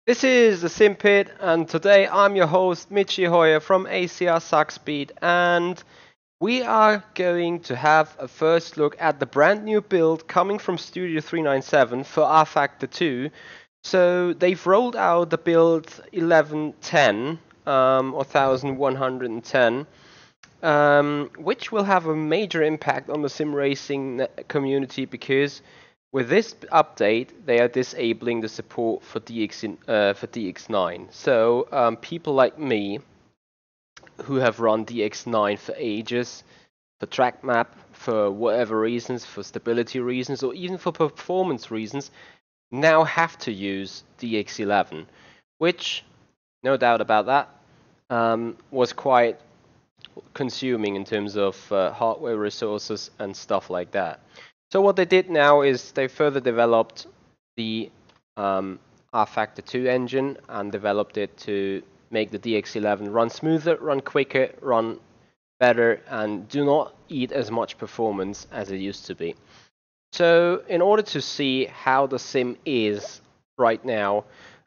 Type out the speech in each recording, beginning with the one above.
This is the Sim Pit, and today I'm your host Michi Hoyer from ACR Zakspeed, and we are going to have a first look at the brand new build coming from Studio 397 for rFactor 2. So they've rolled out the build 1110 or 1110. Which will have a major impact on the sim racing community because with this update they are disabling the support for DX9. So people like me who have run DX9 for ages, for track map, for whatever reasons, for stability reasons, or even for performance reasons, now have to use DX11, which, no doubt about that, was quite consuming in terms of hardware resources and stuff like that. So what they did now is they further developed the rFactor 2 engine and developed it to make the DX11 run smoother, run quicker, run better, and do not eat as much performance as it used to be. So in order to see how the sim is right now,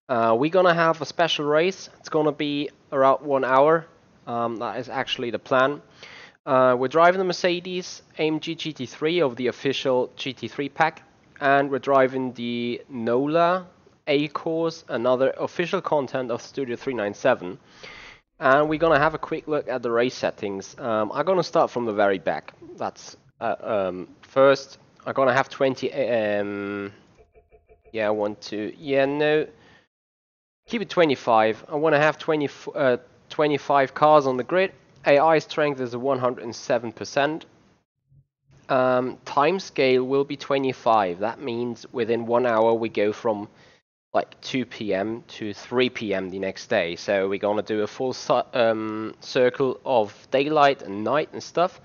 we're gonna have a special race. It's gonna be around 1 hour. That is actually the plan. We're driving the Mercedes AMG GT3 of the official GT3 pack, and we're driving the Nola A course, another official content of Studio 397. And we're gonna have a quick look at the race settings. I'm gonna start from the very back. That's first. I'm gonna have 20. Yeah, 1, 2. Yeah, no. Keep it 25. I want to have 25 cars on the grid. AI strength is 107%. Time scale will be 25. That means within 1 hour we go from like 2 p.m. to 3 p.m. the next day. So we're gonna do a full circle of daylight and night and stuff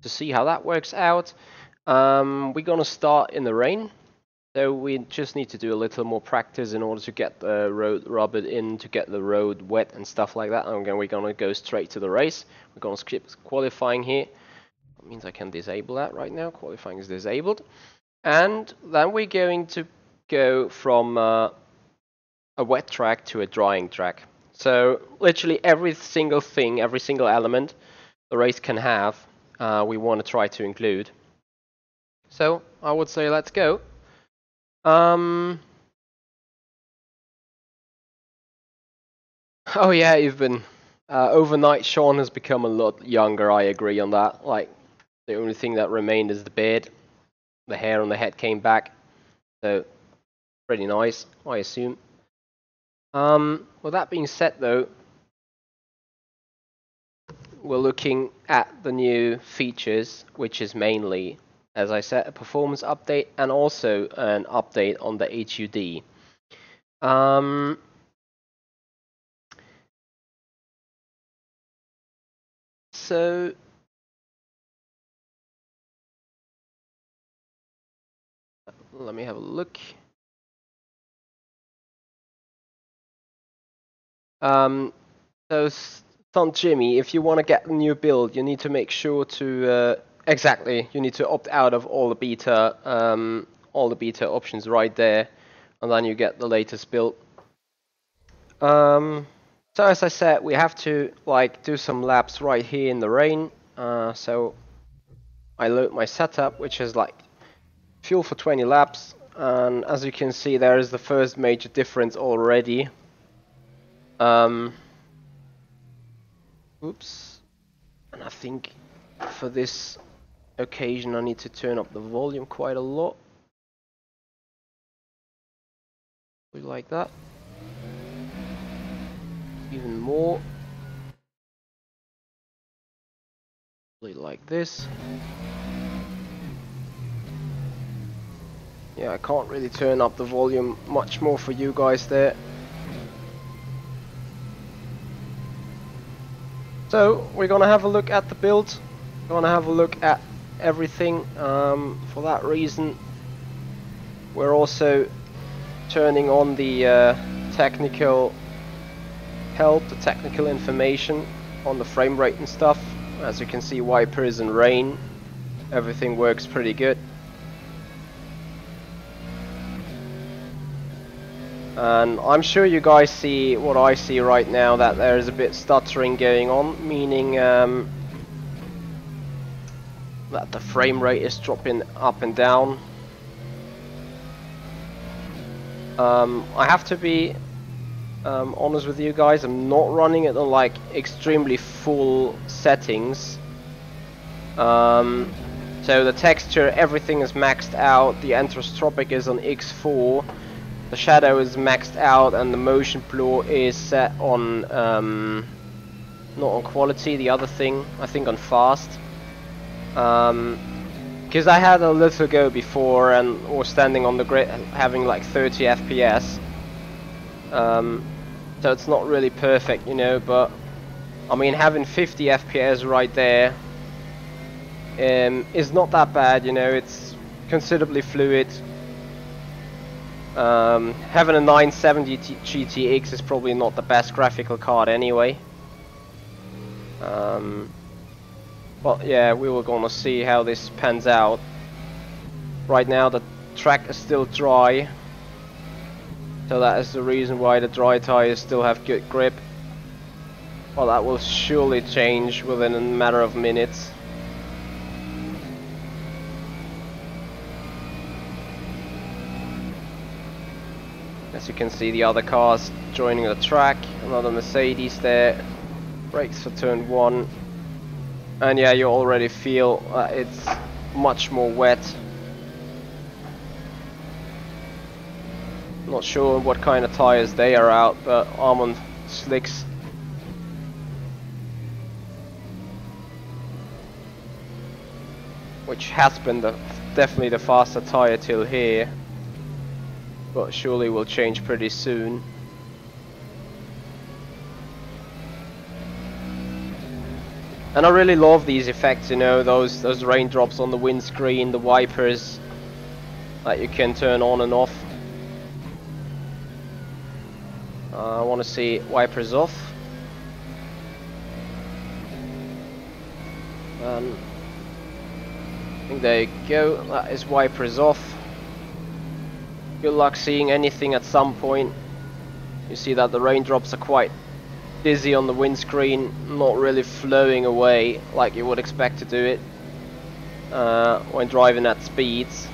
to see how that works out. We're gonna start in the rain. So we just need to do a little more practice in order to get the road rubbered in, to get the road wet and stuff like that. And we're gonna go straight to the race. We're gonna skip qualifying here. That means I can disable that right now. Qualifying is disabled. And then we're going to go from a wet track to a drying track. So literally every single thing, every single element the race can have, we want to try to include. So I would say let's go. Oh yeah, even overnight Sean has become a lot younger, I agree on that. Like, the only thing that remained is the beard. The hair on the head came back. So, pretty nice, I assume. With that being said though, we're looking at the new features, which is mainly, as I said, a performance update and also an update on the HUD. So let me have a look. So Stunt Jimmy, if you want to get a new build, you need to make sure to exactly. You need to opt out of all the beta options right there, and then you get the latest build. So as I said, we have to like do some laps right here in the rain. So I load my setup, which is like fuel for 20 laps, and as you can see, there is the first major difference already. Oops. And I think for this occasion I need to turn up the volume quite a lot. Like that. Even more. Like this. Yeah, I can't really turn up the volume much more for you guys there. So we're gonna have a look at the build. We're gonna have a look at everything. For that reason, we're also turning on the technical help, the technical information on the frame rate and stuff. As you can see, wipers and rain, everything works pretty good. And I'm sure you guys see what I see right now, that there is a bit stuttering going on, meaning that the frame rate is dropping up and down. I have to be honest with you guys, I'm not running it on like extremely full settings. So the texture, everything is maxed out, the anisotropic is on X4, the shadow is maxed out, and the motion blur is set on, not on quality, the other thing, I think on fast. Because I had a little go before and was standing on the grid having like 30 FPS. So it's not really perfect, you know, but I mean having 50 FPS right there is not that bad, you know, it's considerably fluid. Having a 970 GTX is probably not the best graphical card anyway. But yeah, we were gonna see how this pans out. Right now the track is still dry, so that is the reason why the dry tires still have good grip. Well, that will surely change within a matter of minutes. As you can see, the other cars joining the track. Another Mercedes there. Brakes for turn 1. And yeah, you already feel it's much more wet. Not sure what kind of tires they are out, but I'm on slicks. Which has been definitely the faster tire till here, but surely will change pretty soon. And I really love these effects, you know, those raindrops on the windscreen, the wipers that you can turn on and off. I want to see wipers off. And I think there you go, that is wipers off. Good luck seeing anything at some point. You see that the raindrops are quite dizzy on the windscreen, not really flowing away like you would expect to do it when driving at speeds.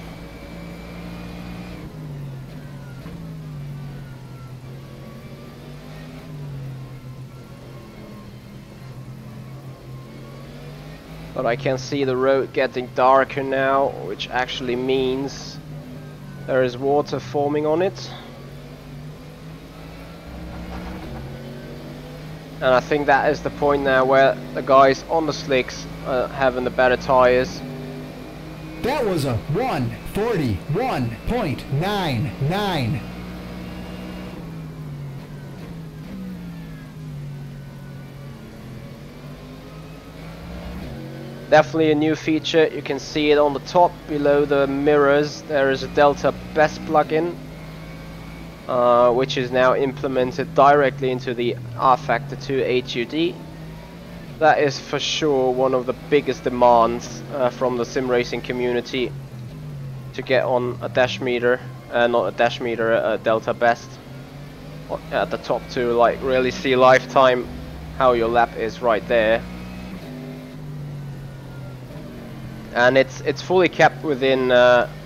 But I can see the road getting darker now, which actually means there is water forming on it. And I think that is the point now where the guys on the slicks are having the better tires. That was a 1:41.99. Definitely a new feature. You can see it on the top below the mirrors. There is a Delta Best plugin, which is now implemented directly into the rFactor 2 HUD. That is for sure one of the biggest demands from the sim racing community, to get on a dash meter, not a dash meter, a Delta Best at the top, to like really see lifetime how your lap is right there. And it's fully kept within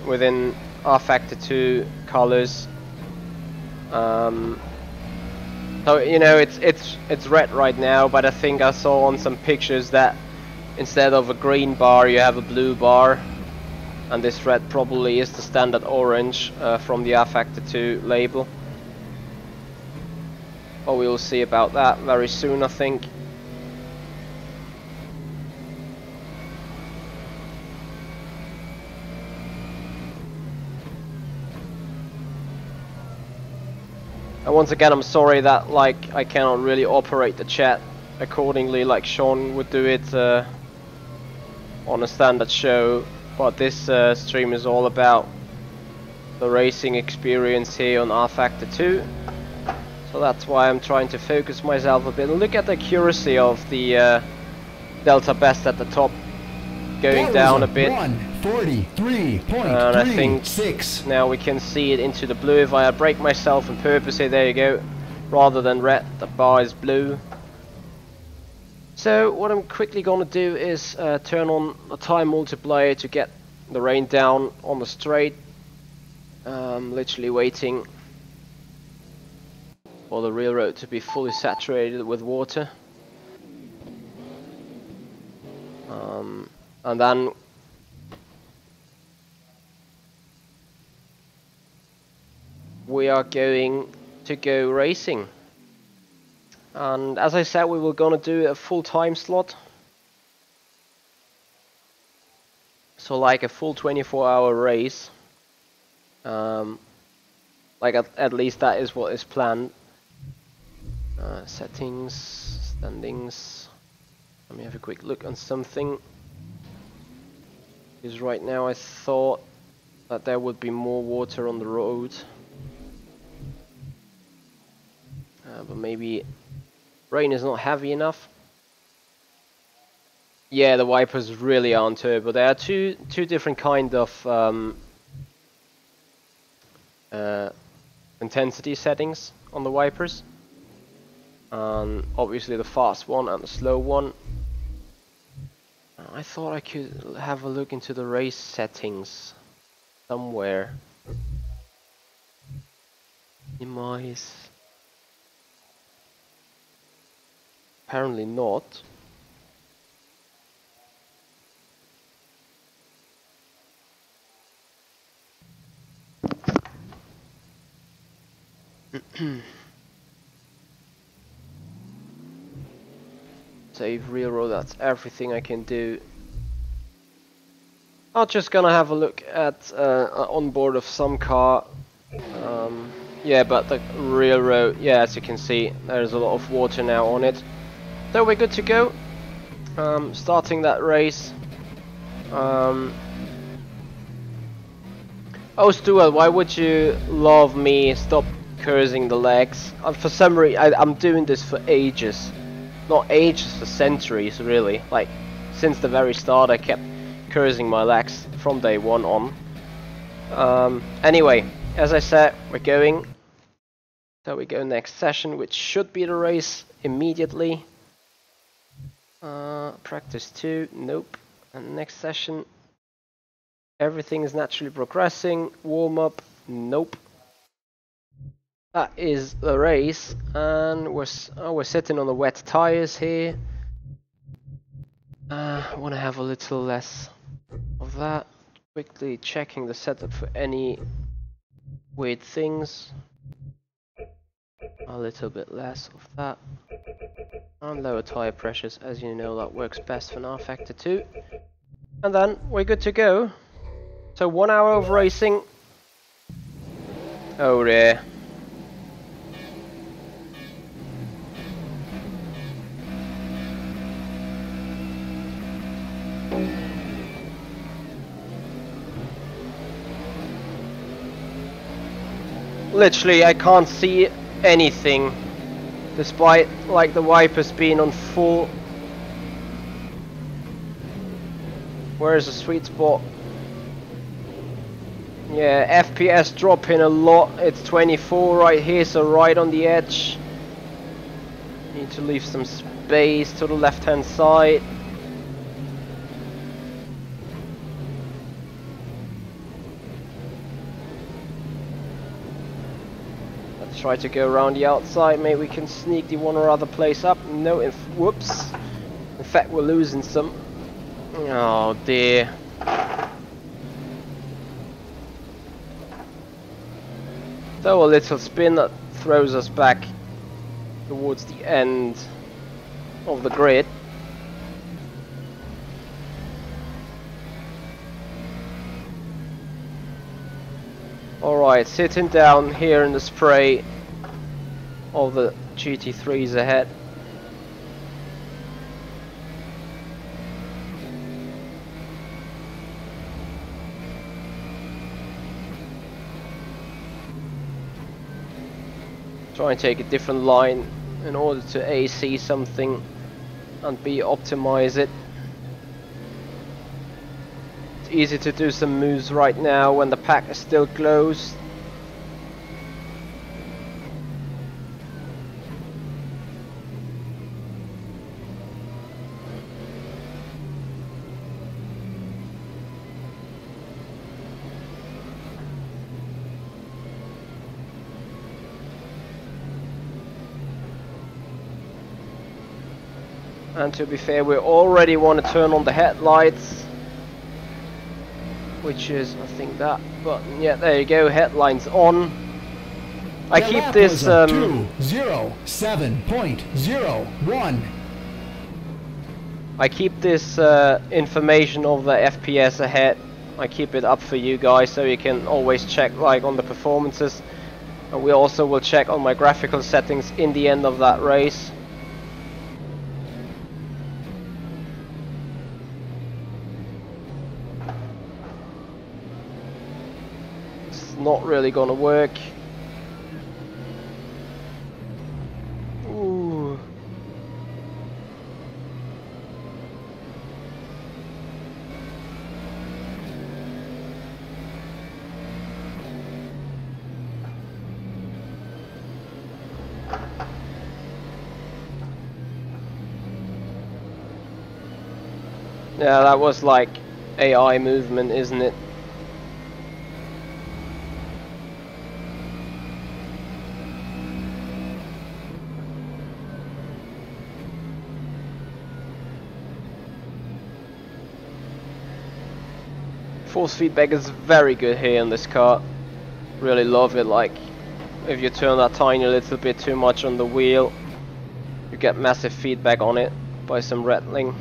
within rFactor 2 colors. So you know it's red right now, but I think I saw on some pictures that instead of a green bar you have a blue bar, and this red probably is the standard orange from the rFactor 2 label. But we will see about that very soon, I think. And once again, I'm sorry that like I cannot really operate the chat accordingly like Sean would do it on a standard show, but this stream is all about the racing experience here on rFactor 2, so that's why I'm trying to focus myself a bit. And look at the accuracy of the Delta Best at the top. going down a bit. 143.36. And I think now we can see it into the blue. If I break myself on purpose here, there you go. Rather than red, the bar is blue. So what I'm quickly gonna do is turn on a time multiplier to get the rain down on the straight. Literally waiting for the railroad to be fully saturated with water. And then we are going to go racing. And as I said, we were gonna do a full time slot. So like a full 24-hour race. Like at least that is what is planned. Settings, standings. Let me have a quick look on something. Because right now I thought that there would be more water on the road. But maybe rain is not heavy enough. Yeah, the wipers really aren't turbo. There are two different kind of intensity settings on the wipers. Obviously the fast one and the slow one. I thought I could have a look into the race settings somewhere. Minimize. Apparently not. Save railroad, that's everything I can do. I'm just gonna have a look at on board of some car. Yeah, but the railroad, yeah, as you can see, there's a lot of water now on it. So we're good to go. Starting that race. Oh Stuart, why would you love me? Stop cursing the legs. For some reason, I'm doing this for ages. Not ages, for centuries really. Like, since the very start I kept cursing my legs from day one on. Anyway, as I said, we're going. So we go next session, which should be the race immediately. Practice 2, nope. And next session, everything is naturally progressing. Warm up, nope. That is the race, and we're sitting on the wet tires here. I want to have a little less of that. Quickly checking the setup for any weird things. A little bit less of that. And lower tire pressures, as you know, that works best for rFactor 2. And then we're good to go. So 1 hour of racing. Oh dear. Literally, I can't see anything, despite like the wipers being on full. Where is the sweet spot? Yeah, FPS dropping a lot. It's 24 right here, so right on the edge. Need to leave some space to the left hand side. Try to go around the outside. Maybe we can sneak the one or other place up. No, whoops. In fact, we're losing some. Oh dear. So a little spin that throws us back towards the end of the grid. Alright, sitting down here in the spray of the GT3s ahead. Try and take a different line in order to AC something and B, optimize it. easy to do some moves right now when the pack is still closed. And to be fair, we already want to turn on the headlights, which is, I think, that button. Yeah, there you go, headlights on. I keep this 207.01. I keep this information of the FPS ahead. I keep it up for you guys so you can always check like on the performances, and we also will check on my graphical settings in the end of that race. Not really gonna work. Ooh. Yeah, that was like AI movement, isn't it? Force feedback is very good here in this car. Really love it. Like, if you turn that tiny little bit too much on the wheel, you get massive feedback on it by some rattling.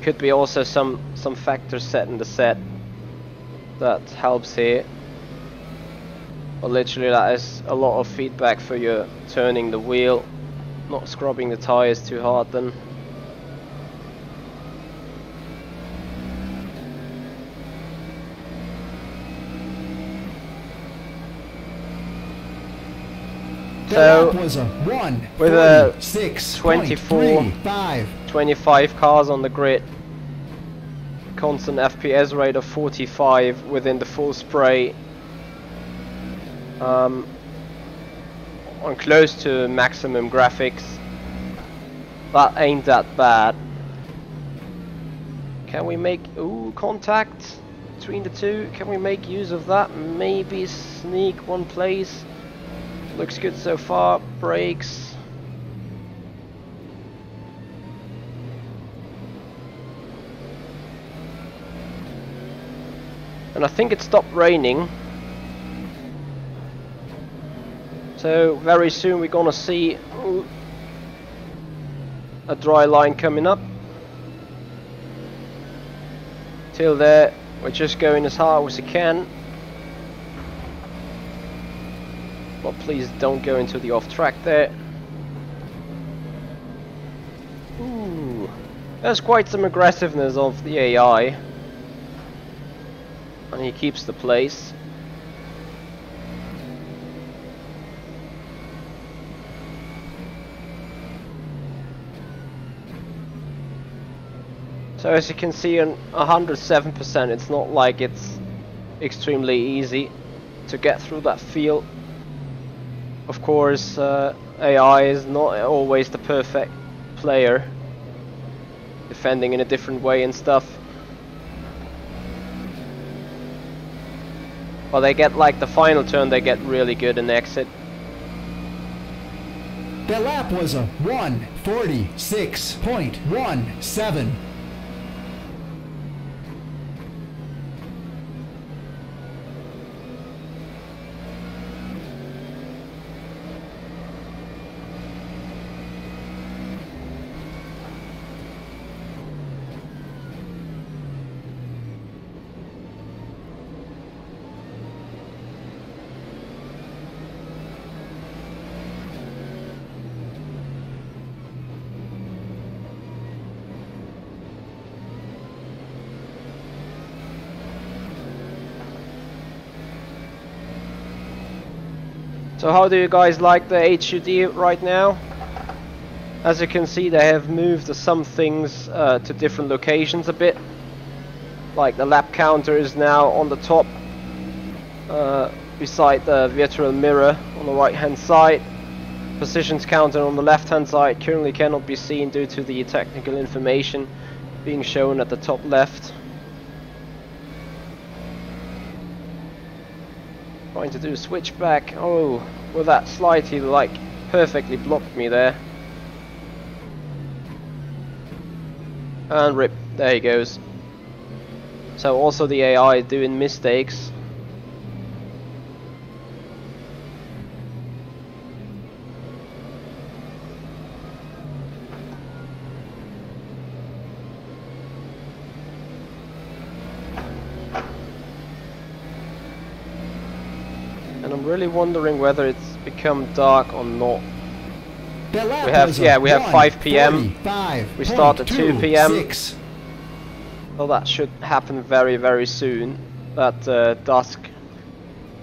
Could be also some factors set in the set that helps here. But literally that is a lot of feedback for you turning the wheel, not scrubbing the tires too hard then. So with a 25 cars on the grid, constant FPS rate of 45 within the full spray, on close to maximum graphics, that ain't that bad. Can we make contact between the two? Can we make use of that? Maybe sneak one place. Looks good so far. Brakes. And I think it stopped raining. So very soon we're gonna see a dry line coming up. Till there, we're just going as hard as we can. But please don't go into the off track there. Ooh, there's quite some aggressiveness of the AI. And he keeps the place. So as you can see on 107%, it's not like it's extremely easy to get through that field. Of course, AI is not always the perfect player, defending in a different way and stuff. But they get like the final turn, they get really good in exit. The lap was a 1:46.17. So how do you guys like the HUD right now? As you can see, they have moved some things to different locations a bit. Like the lap counter is now on the top, beside the virtual mirror on the right hand side. Positions counter on the left hand side currently cannot be seen due to the technical information being shown at the top left. Trying to do a switchback. Oh, well, that slide he like perfectly blocked me there. And rip, there he goes. So also the AI doing mistakes. And I'm really wondering whether it's become dark or not. We have 5 PM. We start at 2 PM. Well, that should happen very, very soon. That dusk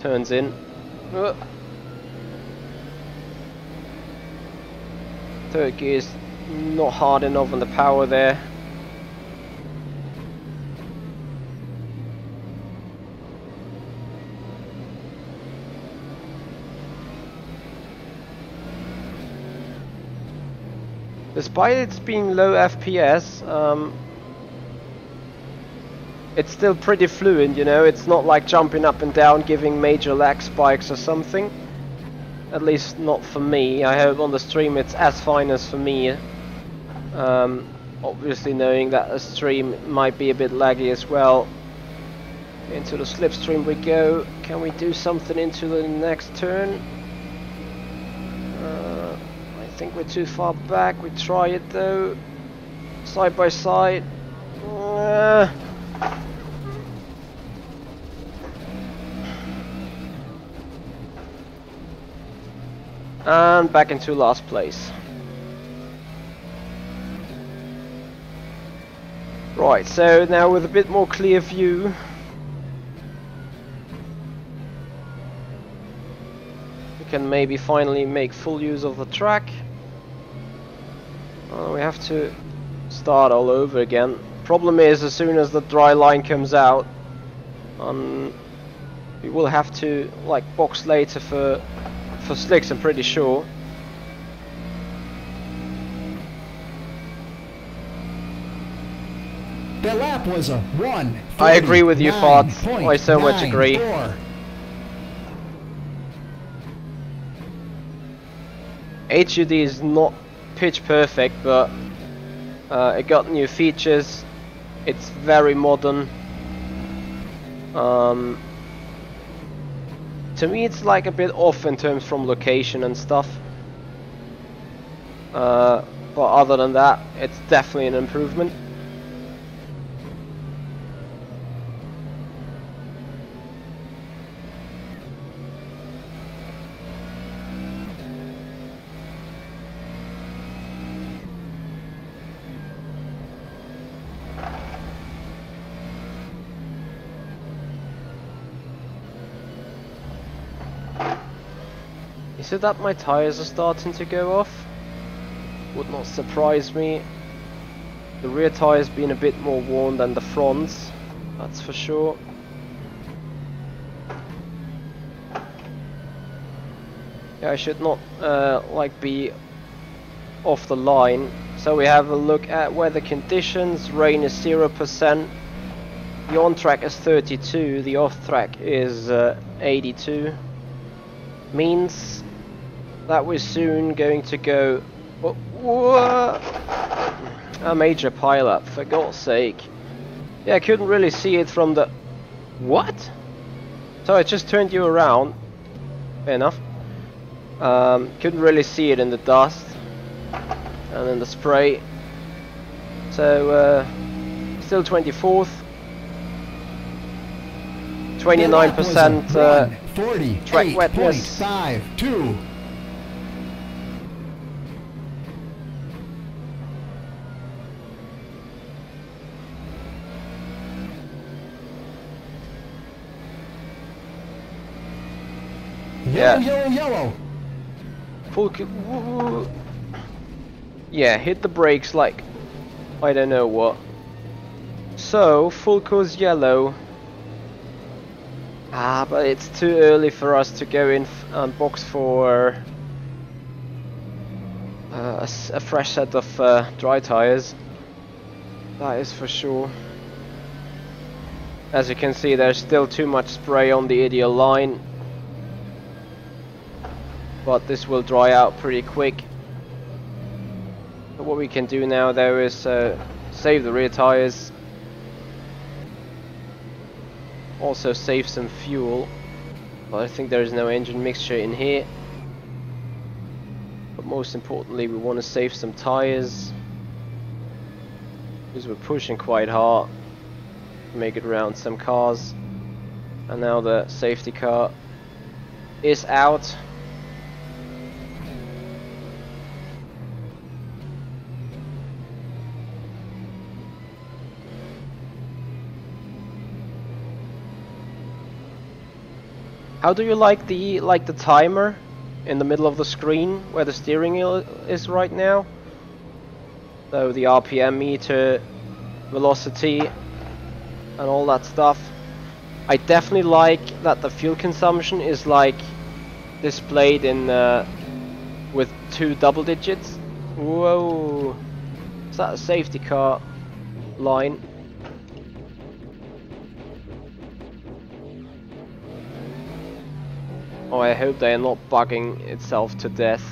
turns in. Third gear is not hard enough on the power there. Despite its being low FPS, it's still pretty fluid, you know. It's not like jumping up and down, giving major lag spikes or something. At least not for me. I hope on the stream it's as fine as for me. Obviously knowing that the stream might be a bit laggy as well. Into the slipstream we go. Can we do something into the next turn? I think we're too far back. We try it though. Side by side. And back into last place. Right, so now with a bit more clear view, we can maybe finally make full use of the track. We have to start all over again. Problem is, as soon as the dry line comes out, we will have to like box later for slicks, I'm pretty sure. The lap was a 1. I agree with you, Farts. I so much agree. HUD is not pitch perfect, but it got new features. It's very modern. To me it's like a bit off in terms from location and stuff. But other than that, it's definitely an improvement. Is it that my tires are starting to go off? Would not surprise me. The rear tires being a bit more worn than the fronts, that's for sure. Yeah, I should not like be off the line. So we have a look at weather conditions. Rain is 0%. The on track is 32. The off track is 82. Means that we're soon going to go a major pileup, for God's sake. Yeah, I couldn't really see it from the... What? So I just turned you around. Fair enough. Couldn't really see it in the dust and in the spray. So still 24th. 29% track wetness. 48.52. Yeah. Yellow. Full. Yeah, hit the brakes like I don't know what. So, full course yellow. But it's too early for us to go in and box for a fresh set of dry tires. That is for sure. As you can see, there's still too much spray on the ideal line, but this will dry out pretty quick. But what we can do now though is save the rear tires, also save some fuel, but I think there is no engine mixture in here. But most importantly, we want to save some tires, because we're pushing quite hard to make it around some cars. And now the safety car is out. How do you like the timer in the middle of the screen where the steering wheel is right now? So the RPM meter, velocity, and all that stuff. I definitely like that the fuel consumption is like displayed in with 2 double digits. Whoa! Is that a safety car line? Oh, I hope they are not bugging itself to death.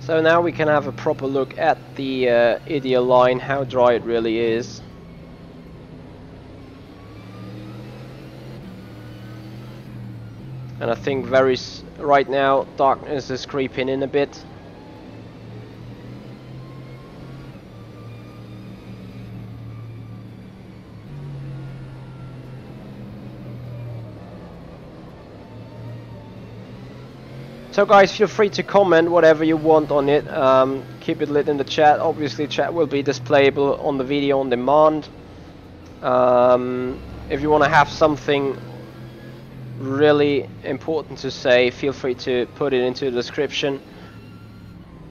So now we can have a proper look at the ideal line, how dry it really is. And I think right now darkness is creeping in a bit. So guys, feel free to comment whatever you want on it. Keep it lit in the chat. Obviously chat will be displayable on the video on demand. If you want to have something really important to say, feel free to put it into the description.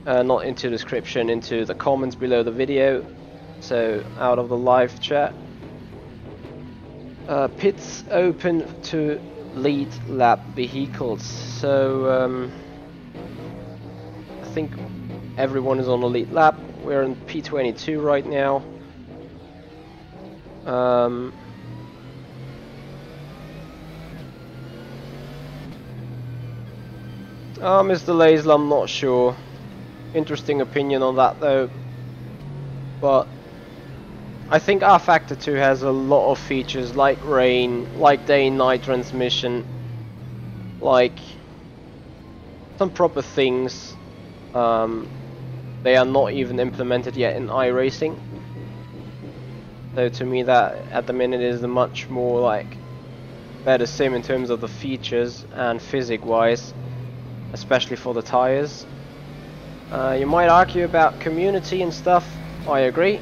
Not into the description, into the comments below the video. So out of the live chat. Pits open to lead lap vehicles. So I think everyone is on a lead lap. We're in P22 right now. Mr. Laisel, I'm not sure. Interesting opinion on that though. But I think rFactor 2 has a lot of features like rain, like day and night transmission, like some proper things. They are not even implemented yet in iRacing. So to me that at the minute is a much more like better sim in terms of the features and physics wise, especially for the tires. You might argue about community and stuff, I agree.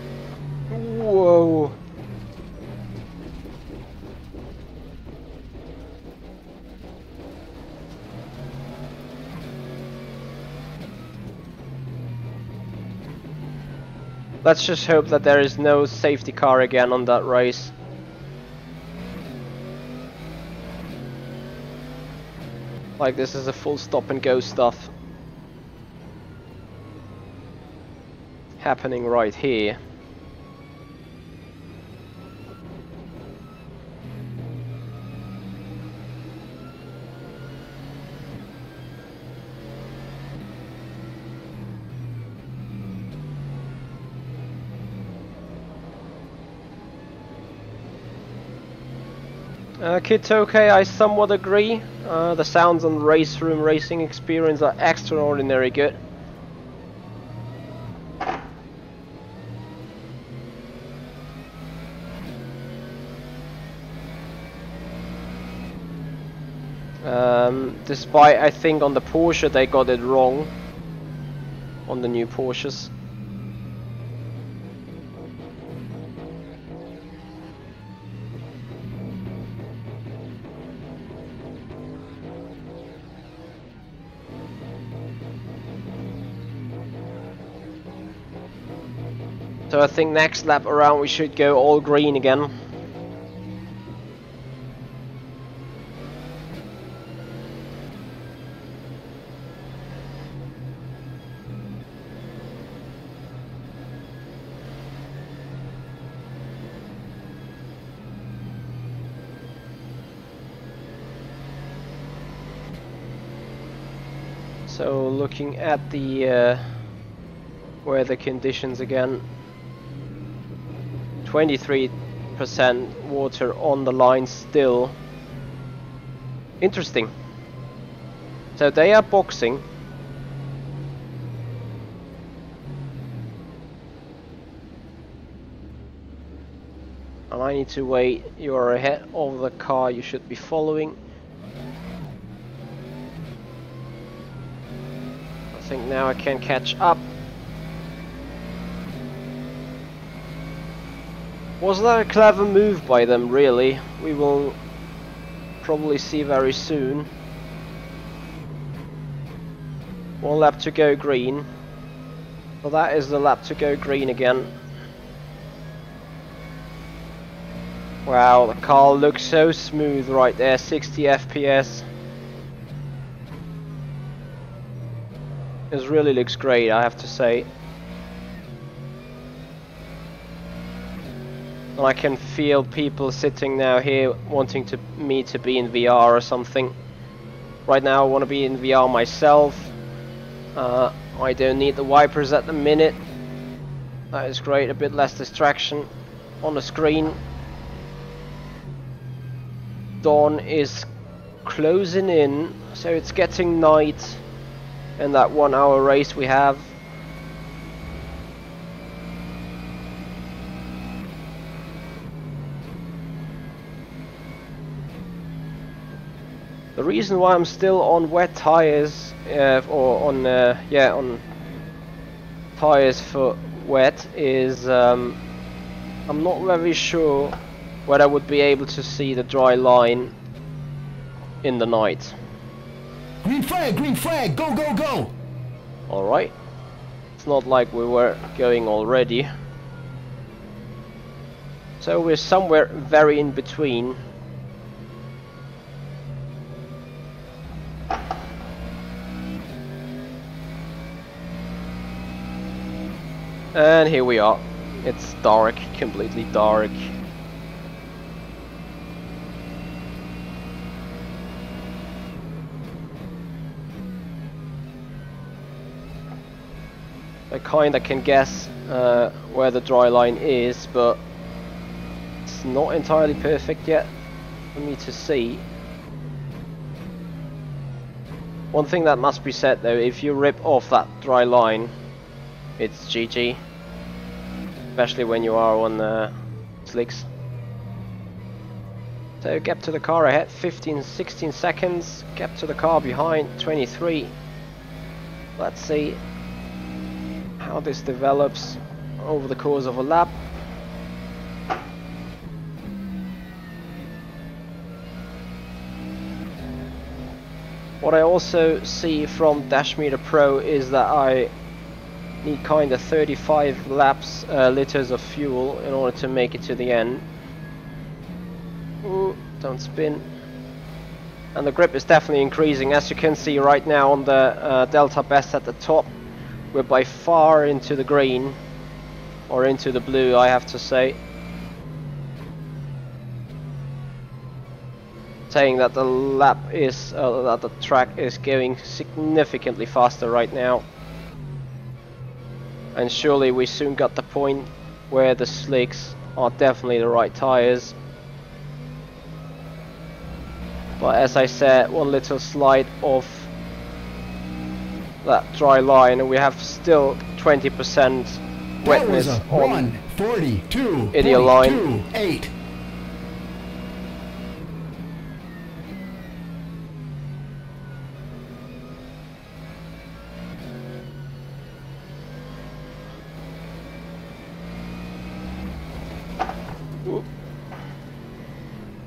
Whoa. Let's just hope that there is no safety car again on that race. Like this is a full stop and go stuff happening right here. Kitoke, I somewhat agree. The sounds on race room racing experience are extraordinary good. Despite I think on the Porsche they got it wrong on the new Porsches. So I think next lap around we should go all green again. So looking at the weather conditions again, 23% water on the line still. Interesting. So they are boxing. And I need to wait. You are ahead of the car you should be following. I think now I can catch up. Was that a clever move by them, really? We will probably see very soon. One lap to go green. So that is the lap to go green again. Wow, the car looks so smooth right there, 60 FPS. It really looks great, I have to say. And I can feel people sitting now here wanting me to be in VR or something. Right now I want to be in VR myself. I don't need the wipers at the minute. That is great, a bit less distraction on the screen. Dawn is closing in, so it's getting night in that 1 hour race we have. The reason why I'm still on wet tires, or on tires for wet, is I'm not very sure whether I would be able to see the dry line in the night. Green flag, go, go, go! Alright. It's not like we were going already. So we're somewhere very in between. And here we are. It's dark, completely dark. I kinda can guess where the dry line is, but it's not entirely perfect yet for me to see. One thing that must be said though, if you rip off that dry line, it's GG. Especially when you are on slicks. So gap to the car ahead, 15-16 seconds. Gap to the car behind, 23. Let's see how this develops over the course of a lap. What I also see from Dashmeter Pro is that I need kinda 35 liters of fuel in order to make it to the end. Ooh, don't spin. And the grip is definitely increasing, as you can see right now on the Delta Best at the top. We're by far into the green, or into the blue, I have to say. Saying that the that the track is going significantly faster right now. And surely we soon got the point where the slicks are definitely the right tires. But as I said, one little slide off that dry line and we have still 20% wetness on 1:42.28. ideal line.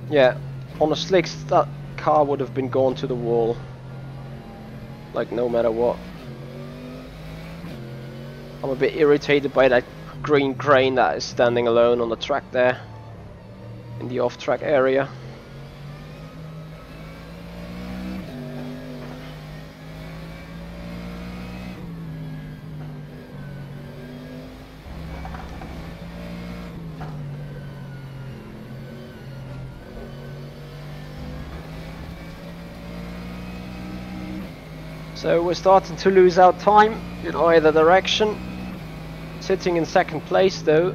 Yeah, on the slicks that car would have been gone to the wall, like no matter what. I'm a bit irritated by that green crane that is standing alone on the track there, in the off-track area. So we're starting to lose out time in either direction. Sitting in second place though.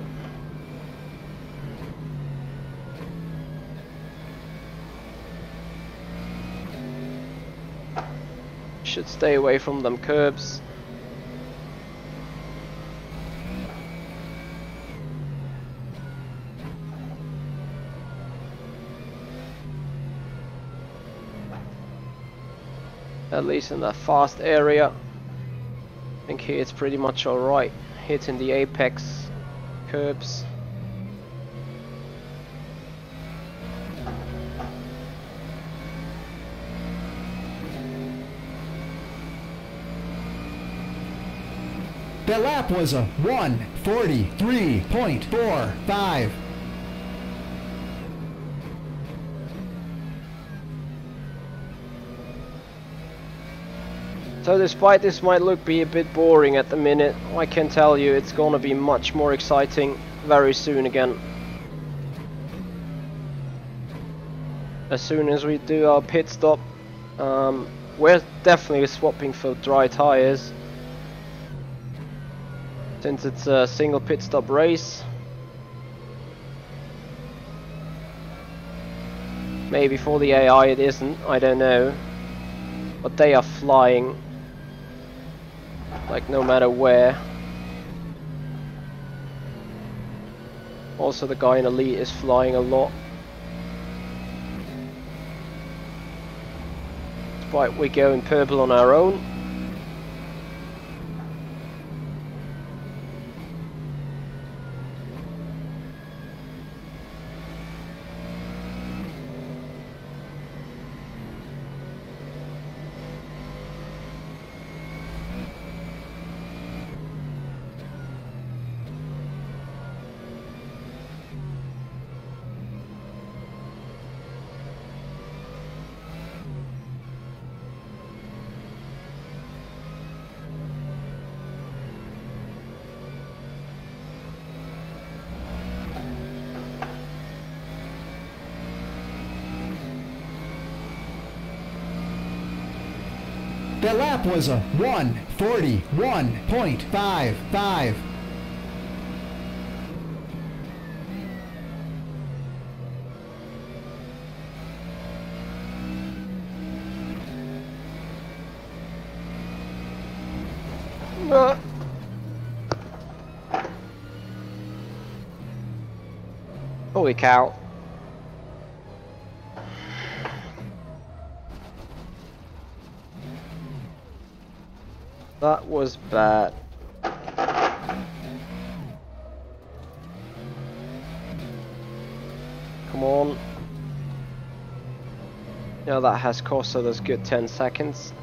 Should stay away from them curbs. At least in that fast area. I think here it's pretty much alright. Hitting the apex curbs. That lap was a 1:43.45. So despite this might be a bit boring at the minute, I can tell you it's gonna be much more exciting very soon again. As soon as we do our pit stop, we're definitely swapping for dry tires, since it's a single pit stop race. Maybe for the AI it isn't, I don't know, but they are flying. Like no matter where. Also the guy in Elite is flying a lot. Despite we go in purple on our own. That lap was a 1:41.55. Holy cow. That was bad. Come on. Yeah, that has cost us a good 10 seconds.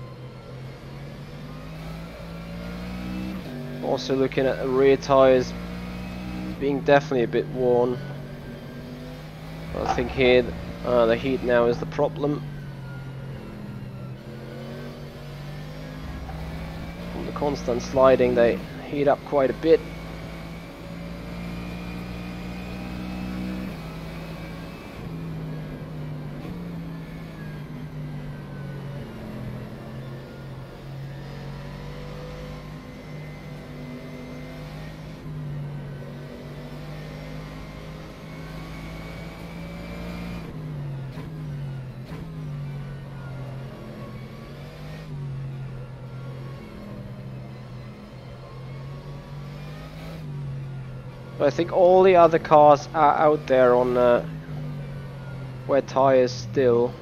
Also looking at the rear tyres being definitely a bit worn. I think here the heat now is the problem. From the constant sliding they heat up quite a bit. I think all the other cars are out there on wet tires still.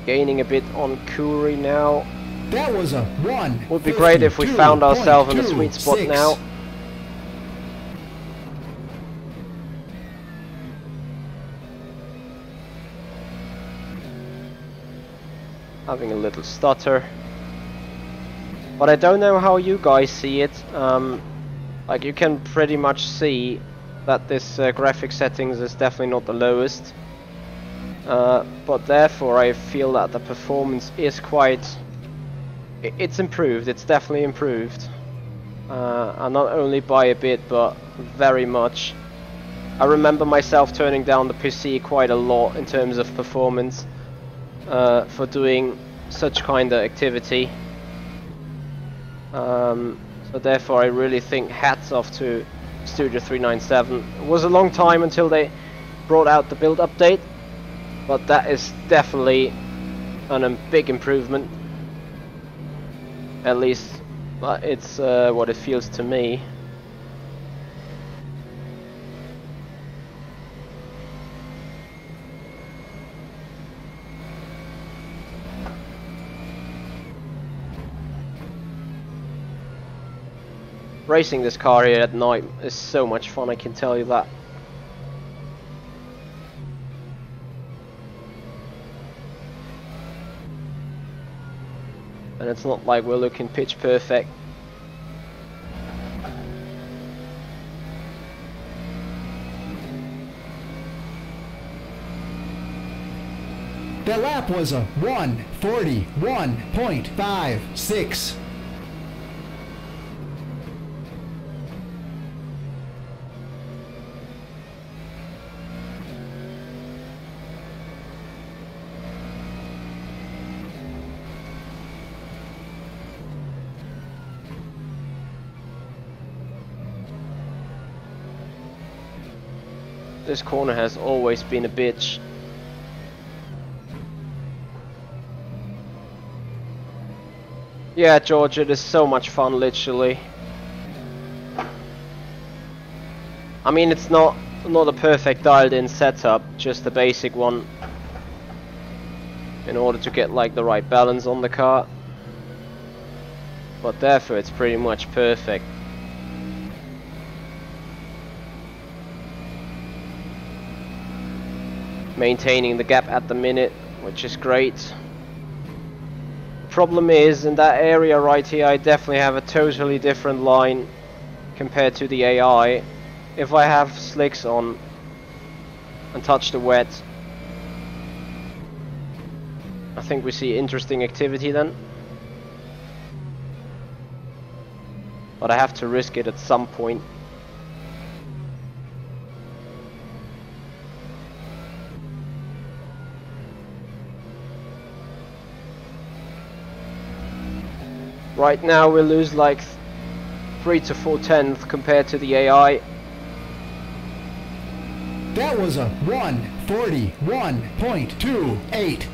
Gaining a bit on Kuri now. That was a 1. Would be great if we found ourselves in a sweet spot now. having a little stutter. But I don't know how you guys see it. Like, you can pretty much see that this graphic settings is definitely not the lowest. But therefore I feel that the performance is quite... It's improved, it's definitely improved. And not only by a bit, but very much. I remember myself turning down the PC quite a lot in terms of performance for doing such kind of activity. So therefore I really think hats off to Studio 397. It was a long time until they brought out the build update, but that is definitely a big improvement. At least it's what it feels to me. Racing this car here at night is so much fun, I can tell you that. And it's not like we're looking pitch perfect. The lap was a 1:41.56. This corner has always been a bitch. Yeah, George, it is so much fun, literally. I mean, it's not a perfect dialed-in setup, just the basic one, in order to get like the right balance on the car. But therefore, it's pretty much perfect. Maintaining the gap at the minute, which is great. Problem is, in that area right here, I definitely have a totally different line compared to the AI. If I have slicks on and touch the wet, I think we see interesting activity then. But I have to risk it at some point. Right now we lose like 3 to 4 tenths compared to the AI. That was a 1:41.28.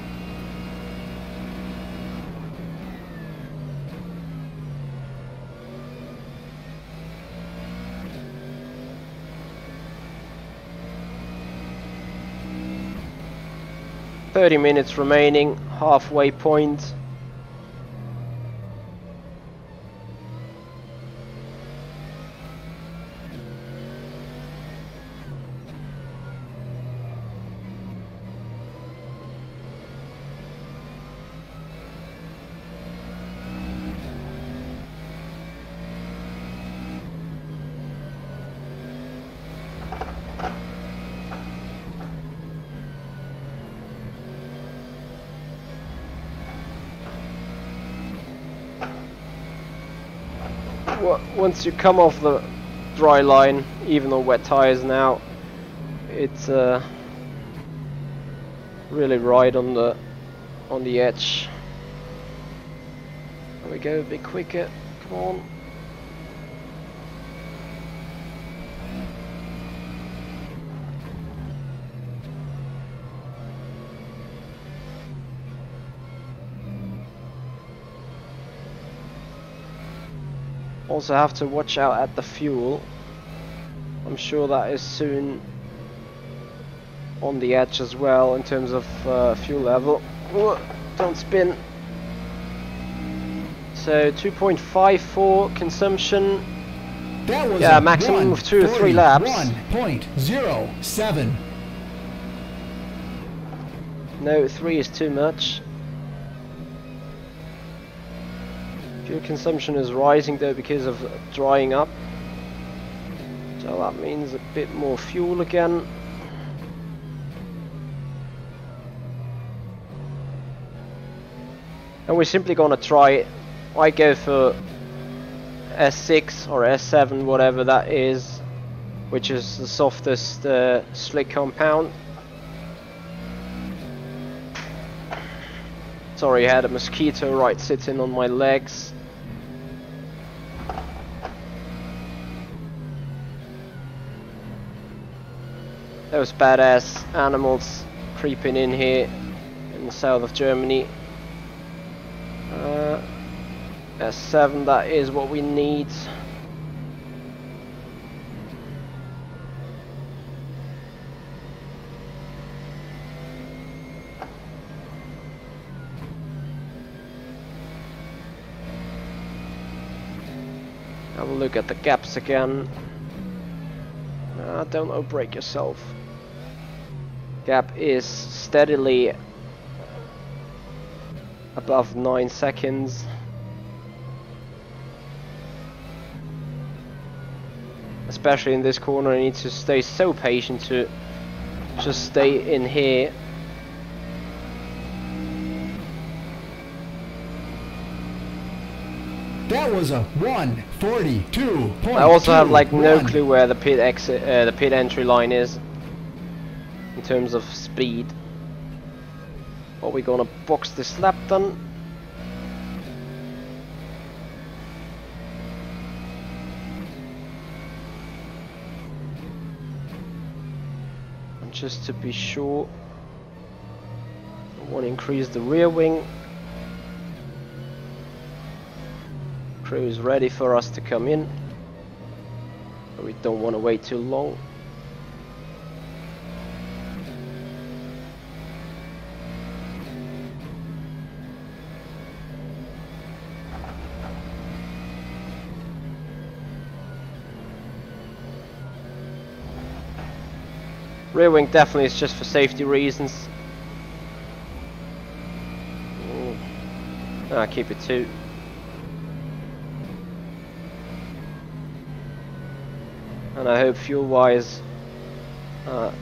"30 minutes remaining, halfway point." Once you come off the dry line, even on wet tires now, it's really right on the edge. There we go, a bit quicker. Come on. Also have to watch out at the fuel. I'm sure that is soon on the edge as well in terms of fuel level. Don't spin. So 2.54 consumption. That was yeah, maximum of 2 to 3 laps. 1.07. No, 3 is too much. Fuel consumption is rising though because of drying up. So that means a bit more fuel again. And we're simply gonna try it. I go for S6 or S7, whatever that is, which is the softest slick compound. Sorry, I had a mosquito right sitting on my legs. Those badass animals creeping in here in the south of Germany. S7, that is what we need. Have a look at the gaps again. Don't break yourself. Gap is steadily above 9 seconds. Especially in this corner, I need to stay so patient to just stay in here. That was a 142.2. I also have like no clue where the pit exit, the pit entry line is in terms of speed. But we're gonna box this lap then. And just to be sure, I want to increase the rear wing. Crew is ready for us to come in, but we don't want to wait too long. Rear wing definitely is just for safety reasons. Keep it 2. And I hope fuel wise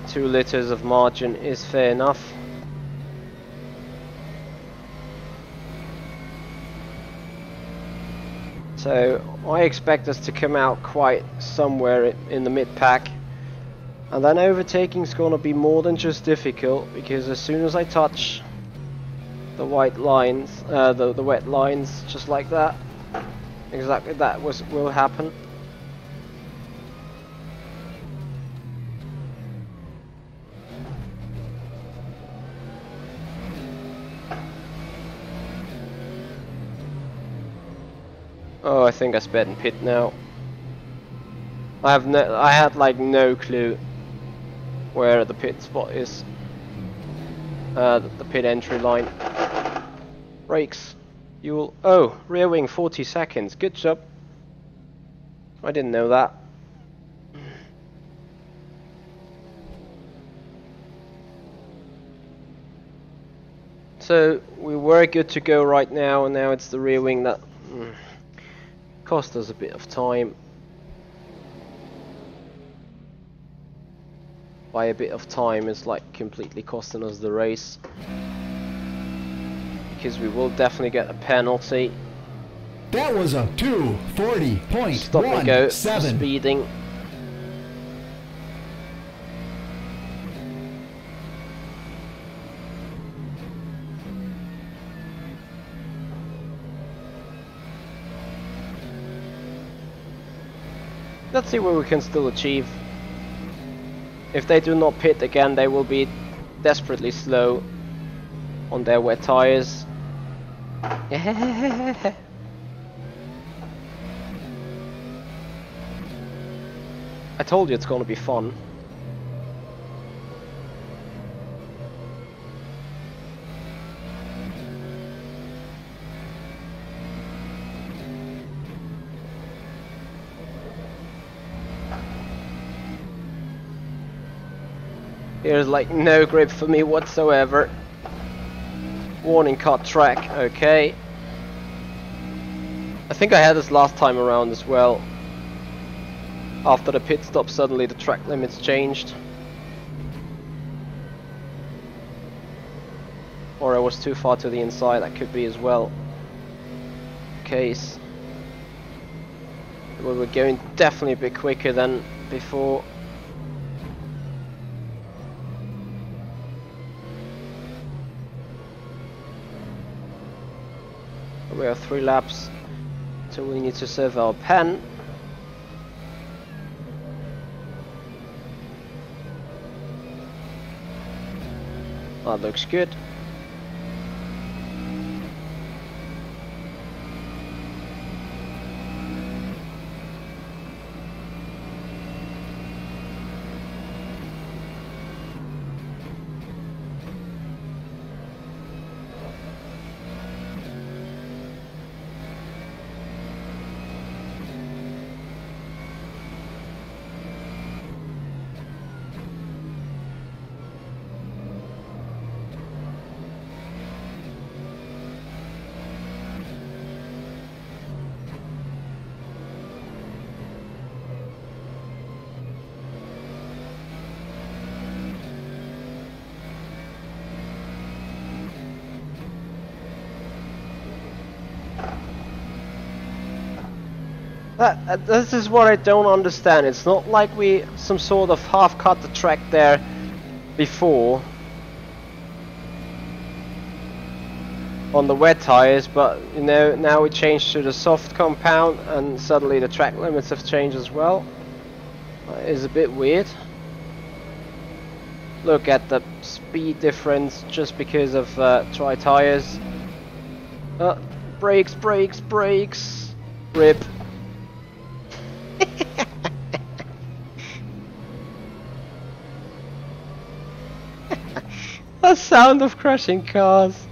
2 liters of margin is fair enough. So I expect us to come out quite somewhere in the mid pack, and then overtaking is going to be more than just difficult, because as soon as I touch the white lines, the wet lines, just like that, exactly that will happen. Oh, I think I sped in pit now. I had like no clue where the pit spot is. The pit entry line. Brakes. Fuel. Oh, rear wing 40 seconds. Good job. I didn't know that. So we were good to go right now, and now it's the rear wing that cost us a bit of time. By a bit of time, it's like completely costing us the race, because we will definitely get a penalty. That was a 240.17. Stop and go for speeding. Let's see what we can still achieve. If they do not pit again, they will be desperately slow on their wet tires. I told you it's gonna be fun. Here's like no grip for me whatsoever. Warning, cut track, okay. I think I had this last time around as well. After the pit stop, suddenly the track limits changed. Or I was too far to the inside, that could be as well the case. We were going definitely a bit quicker than before. We have 3 laps, so we need to serve our pen. That looks good. This is what I don't understand. It's not like we some sort of half cut the track there before on the wet tires, but you know, now we changed to the soft compound and suddenly the track limits have changed as well. That is a bit weird. Look at the speed difference just because of dry tires. Brakes, brakes, brakes. Rip. The sound of crashing cars.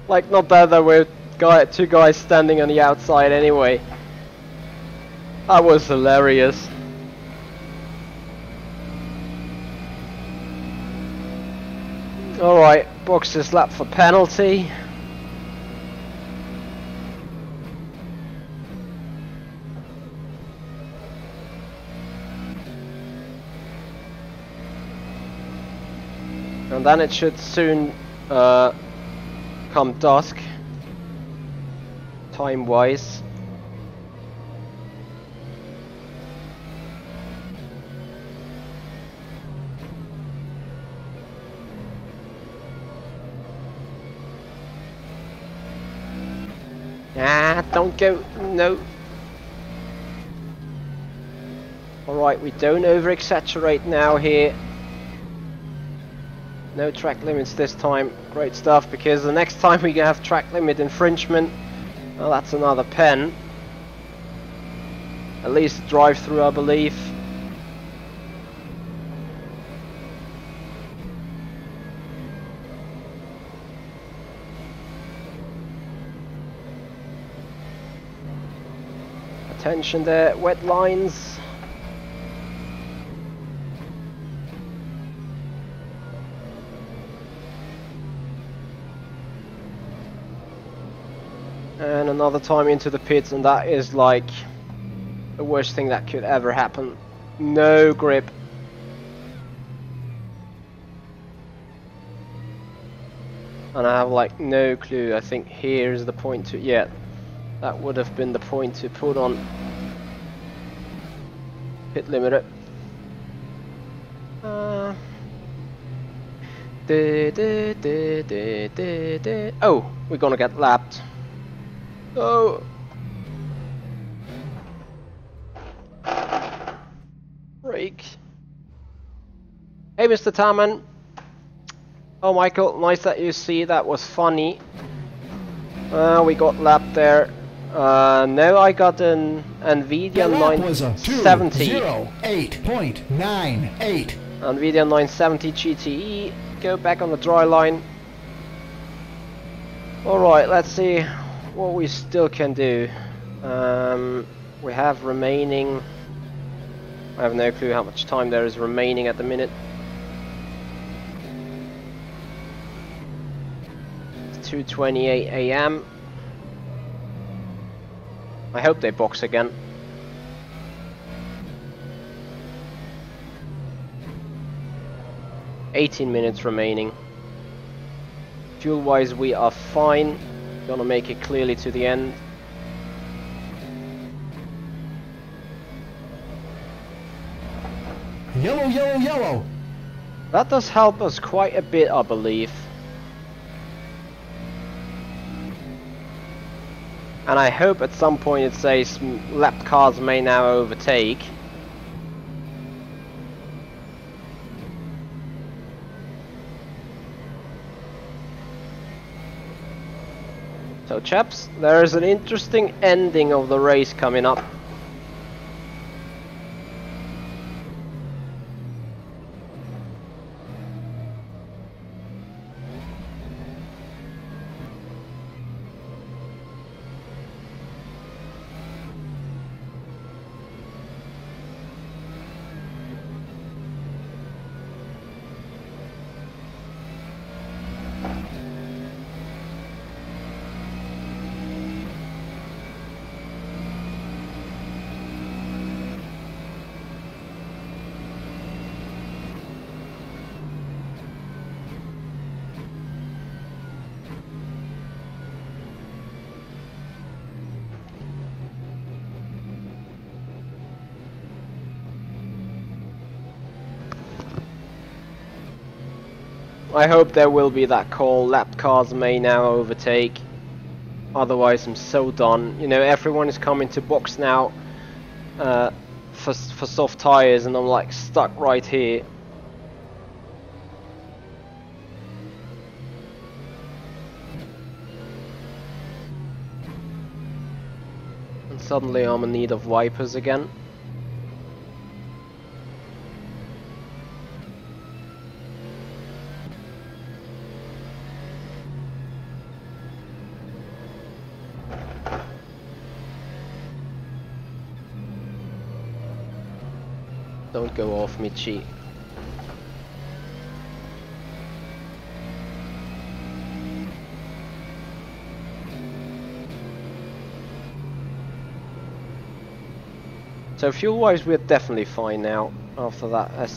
Like, not that there were two guys standing on the outside anyway. That was hilarious. Alright, box this lap for penalty. And then it should soon come dusk, time-wise. Ah, don't go, no. Alright, we don't over-exaggerate now here. No track limits this time. Great stuff, because the next time we have track limit infringement, well, that's another pen. At least drive through, I believe. Attention there, wet lines. And another time into the pits, and that is like the worst thing that could ever happen. No grip. And I have like no clue. I think here's the point to, yeah, that would have been the point to put on pit limiter. Oh, we're gonna get lapped. Oh. Break. Hey, Mr. Taman. Oh, Michael, nice that you see. That was funny. We got lapped there. No, I got an Nvidia 970. 8.98. Nvidia 970 GTE. Go back on the dry line. Alright, let's see what we still can do. We have remaining, I have no clue how much time there is remaining at the minute. It's 2:28 AM. I hope they box again. $18 minutes remaining. Fuel wise we are fine. Gonna make it clearly to the end. Yellow, yellow, yellow. That does help us quite a bit, I believe. And I hope at some point it says lapped cars may now overtake. So chaps, there is an interesting ending of the race coming up. I hope there will be that call, lapped cars may now overtake. Otherwise I'm so done. You know, everyone is coming to box now for soft tires, and I'm like stuck right here. And suddenly I'm in need of wipers again. Don't go off, Michi. So fuel-wise, we're definitely fine now after that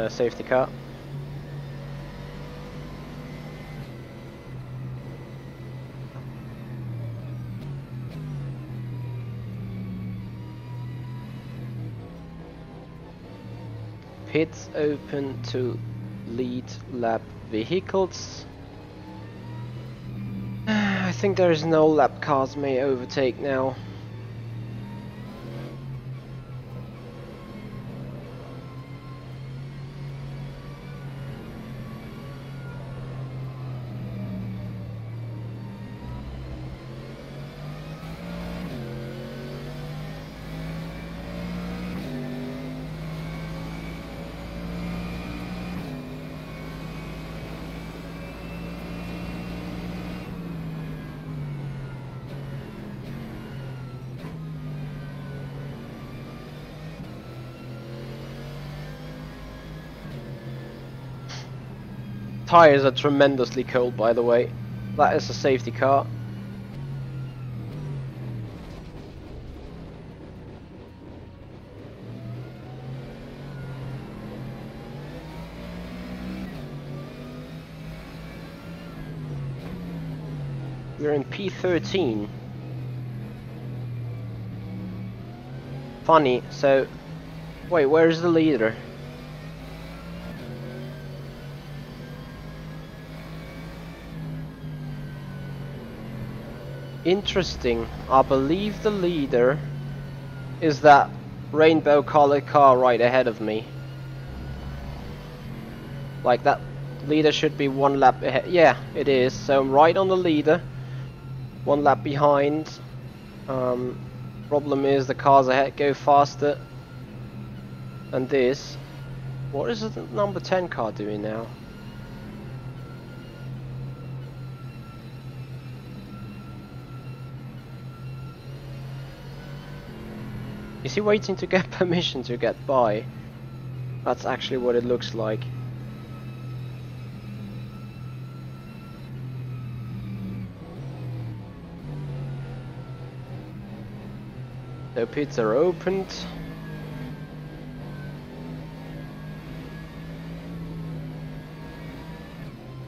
safety car. Pits open to lead lap vehicles. I think there is no lap cars may overtake now. Tires are tremendously cold, by the way. That is a safety car. We're in P13. Funny, so... Wait, where's the leader? Interesting. I believe the leader is that rainbow colored car right ahead of me. Like that leader should be one lap ahead. Yeah, it is. So I'm right on the leader. One lap behind. Problem is the cars ahead go faster. And this. What is the number 10 car doing now? Is he waiting to get permission to get by? That's actually what it looks like. The pits are opened.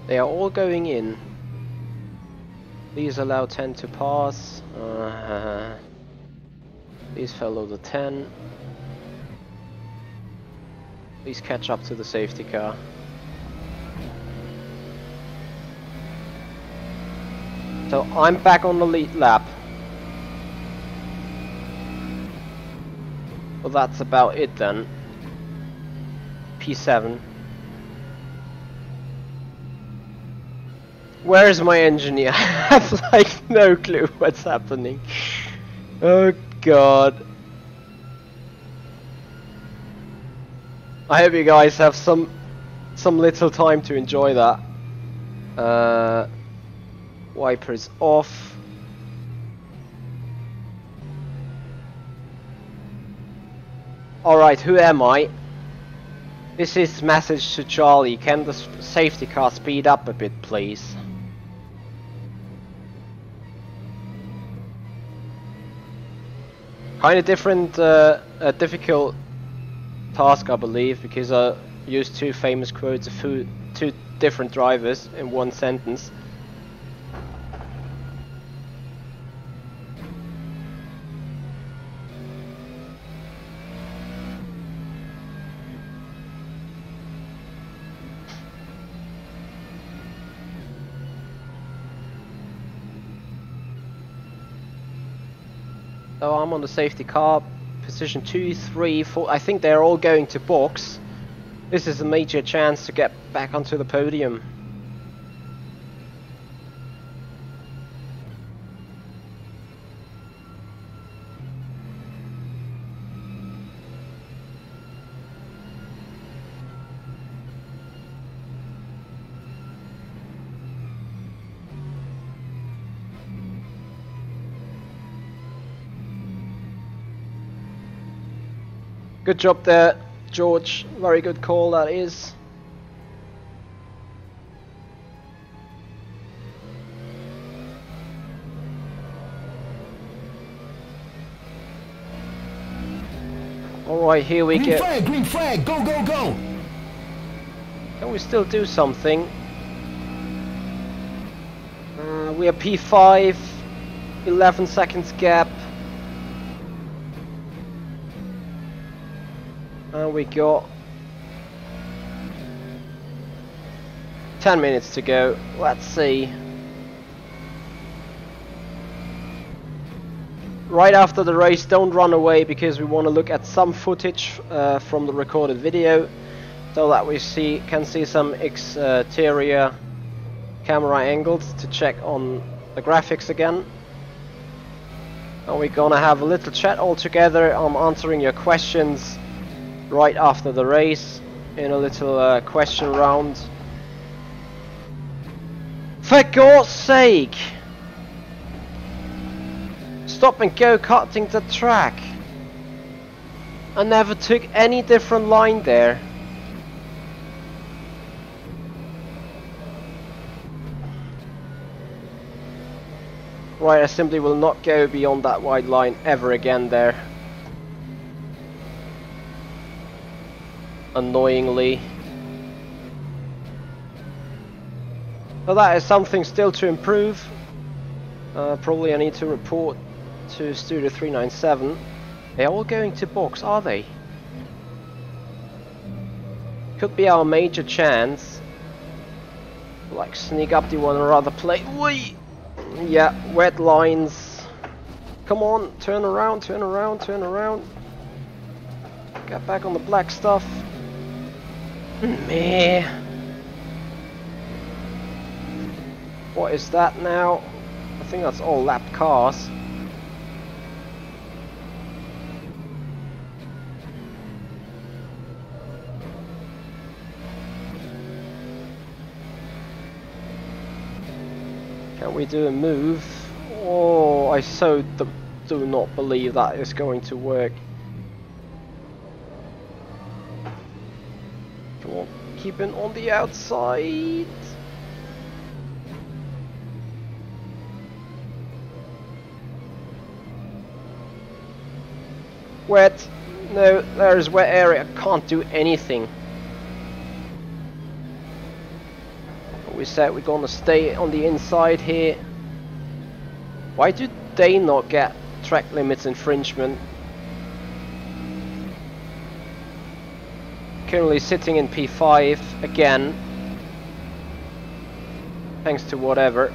They are all going in. Please allow 10 to pass. Please follow the 10. Please catch up to the safety car. So I'm back on the lead lap. Well, that's about it then. P7. Where is my engineer? I have like no clue what's happening. Oh god. I hope you guys have some little time to enjoy that. Wipers off. Alright, who am I? This is message to Charlie. Can the safety car speed up a bit, please? Kind of different, difficult task, I believe, because I used two famous quotes of two different drivers in one sentence. So I'm on the safety car, position 2, 3, 4. I think they're all going to box. This is a major chance to get back onto the podium. Good job there, George. Very good call that is. Alright, here we go. Green flag, go, go, go! Can we still do something? We are P5, 11 seconds gap. And we got 10 minutes to go. Let's see. Right after the race, don't run away, because we want to look at some footage from the recorded video, so that we can see some exterior camera angles to check on the graphics again. And we're gonna have a little chat all together. I'm answering your questions right after the race in a little question round. For God's sake! Stop and go karting the track. I never took any different line there. Right, I simply will not go beyond that white line ever again there. Annoyingly. So that is something still to improve. Probably I need to report to Studio 397. They're all going to box, are they? Could be our major chance. Like sneak up the one or other play. Whee! Yeah, wet lines. Come on, turn around, turn around, turn around. Get back on the black stuff. Meh. What is that now? I think that's all lapped cars. Can we do a move? Oh, I so do not believe that is going to work. Come on, keep it on the outside. Wet. No, there is wet area. Can't do anything. We said we're gonna stay on the inside here. Why do they not get track limits infringement? Currently sitting in P5 again. Thanks to whatever.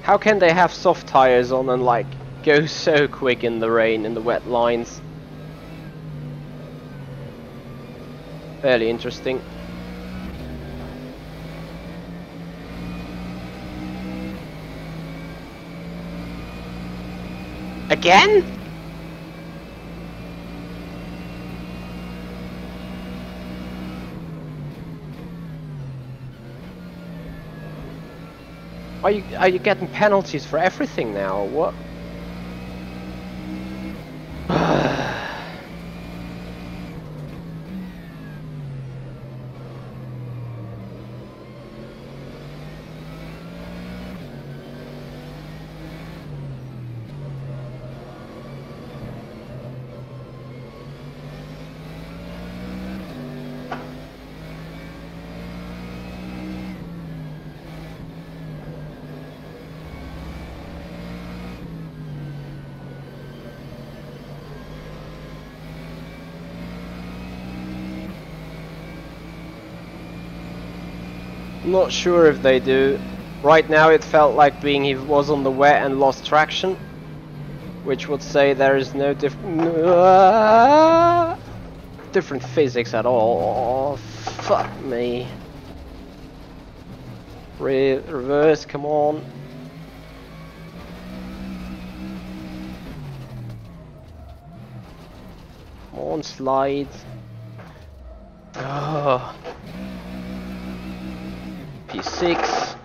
How can they have soft tires on and like go so quick in the rain, in the wet lines? Fairly interesting. Again? Are you getting penalties for everything now, or what? Not sure if they do. Right now it felt like he was on the wet and lost traction, which would say there is no different physics at all. Oh, fuck me. Reverse, come on. Come on, slide. Oh. P6.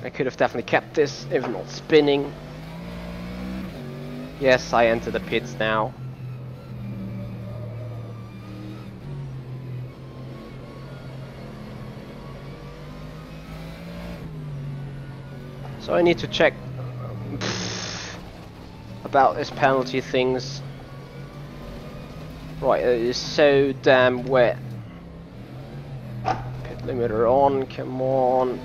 I could have definitely kept this if not spinning. Yes, I enter the pits now. So I need to check about this penalty things. Right, it is so damn wet. Pit limiter on, come on.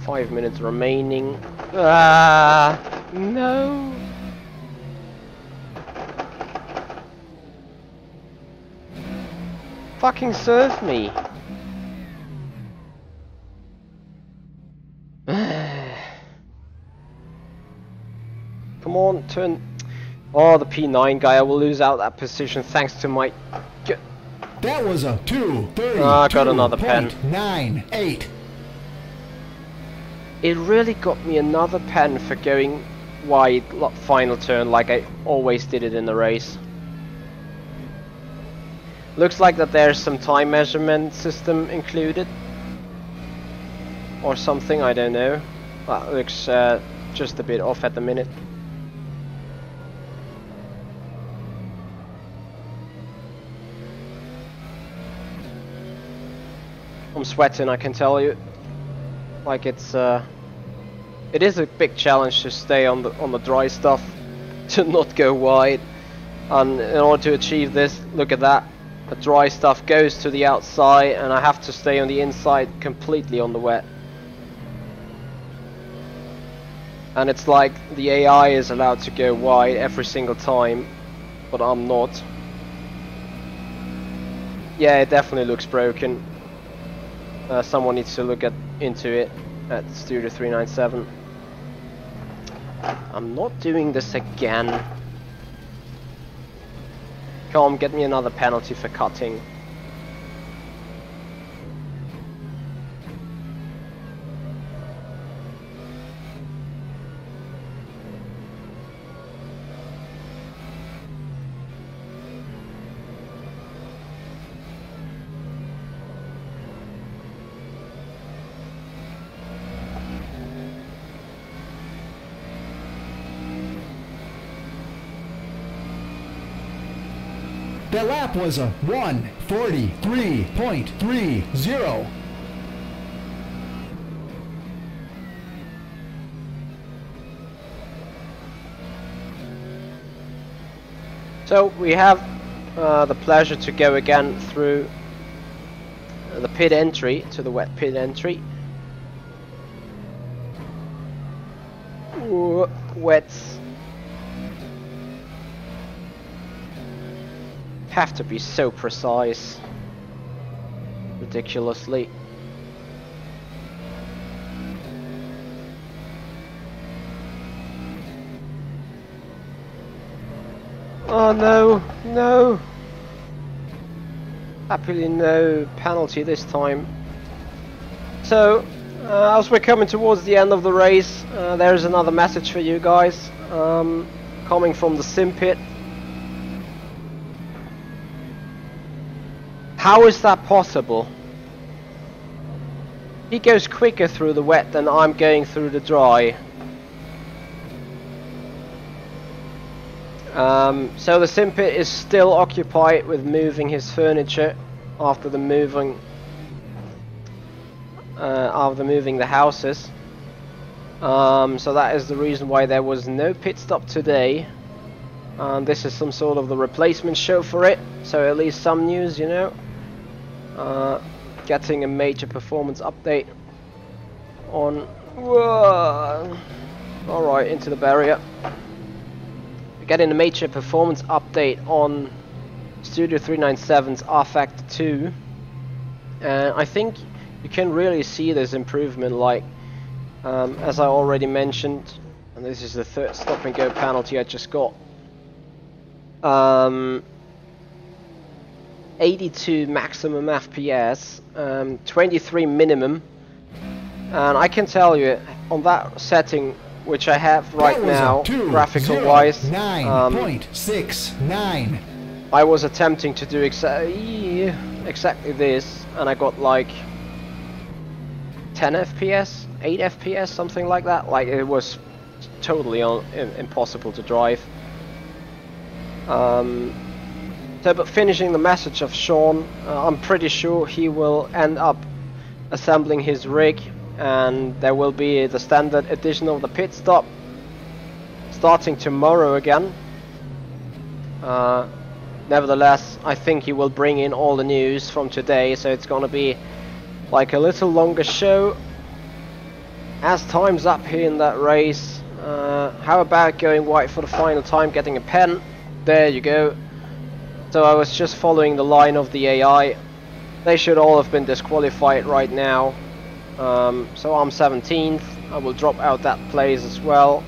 Five minutes remaining. Ah, no. Fucking serve me. Come on, turn. Oh, the P9 guy. I will lose out that position thanks to my. That was a 2:32.98. I got another pen. It really got me another pen for going wide final turn like I always did it in the race. Looks like that there's some time measurement system included. Or something, I don't know. That looks just a bit off at the minute. I'm sweating, I can tell you. Like it is a big challenge to stay on the dry stuff, to not go wide. And in order to achieve this, look at that. The dry stuff goes to the outside, and I have to stay on the inside completely on the wet. And it's like the AI is allowed to go wide every single time, but I'm not. Yeah, it definitely looks broken. Someone needs to look into it at Studio 397. I'm not doing this again. Come on, get me another penalty for cutting. That lap was a 1:43.30. So we have the pleasure to go again through the pit entry, to the wet pit entry. Ooh, wets. Have to be so precise. Ridiculously. Oh no, no. Happily no penalty this time. So, as we're coming towards the end of the race, there's another message for you guys, coming from the sim pit. How is that possible? He goes quicker through the wet than I'm going through the dry. So the sim pit is still occupied with moving his furniture after moving the houses. So that is the reason why there was no pit stop today. This is some sort of the replacement show for it, so at least some news, you know. Getting a major performance update on. Alright, into the barrier. Getting a major performance update on Studio 397's rFactor 2, and I think you can really see this improvement, like as I already mentioned, and this is the third stop and go penalty I just got. 82 maximum FPS, 23 minimum, and I can tell you on that setting, which I have right now, graphical wise, 9.69. I was attempting to do exactly this, and I got like 10 FPS, 8 FPS, something like that. Like, it was totally impossible to drive. But finishing the message of Sean, I'm pretty sure he will end up assembling his rig, and there will be the standard edition of the pit stop starting tomorrow again. Nevertheless, I think he will bring in all the news from today, so it's gonna be like a little longer show. As time's up here in that race, how about going white for the final time, getting a pen? There you go. So I was just following the line of the AI. They should all have been disqualified right now. So I'm 17th. I will drop out that place as well.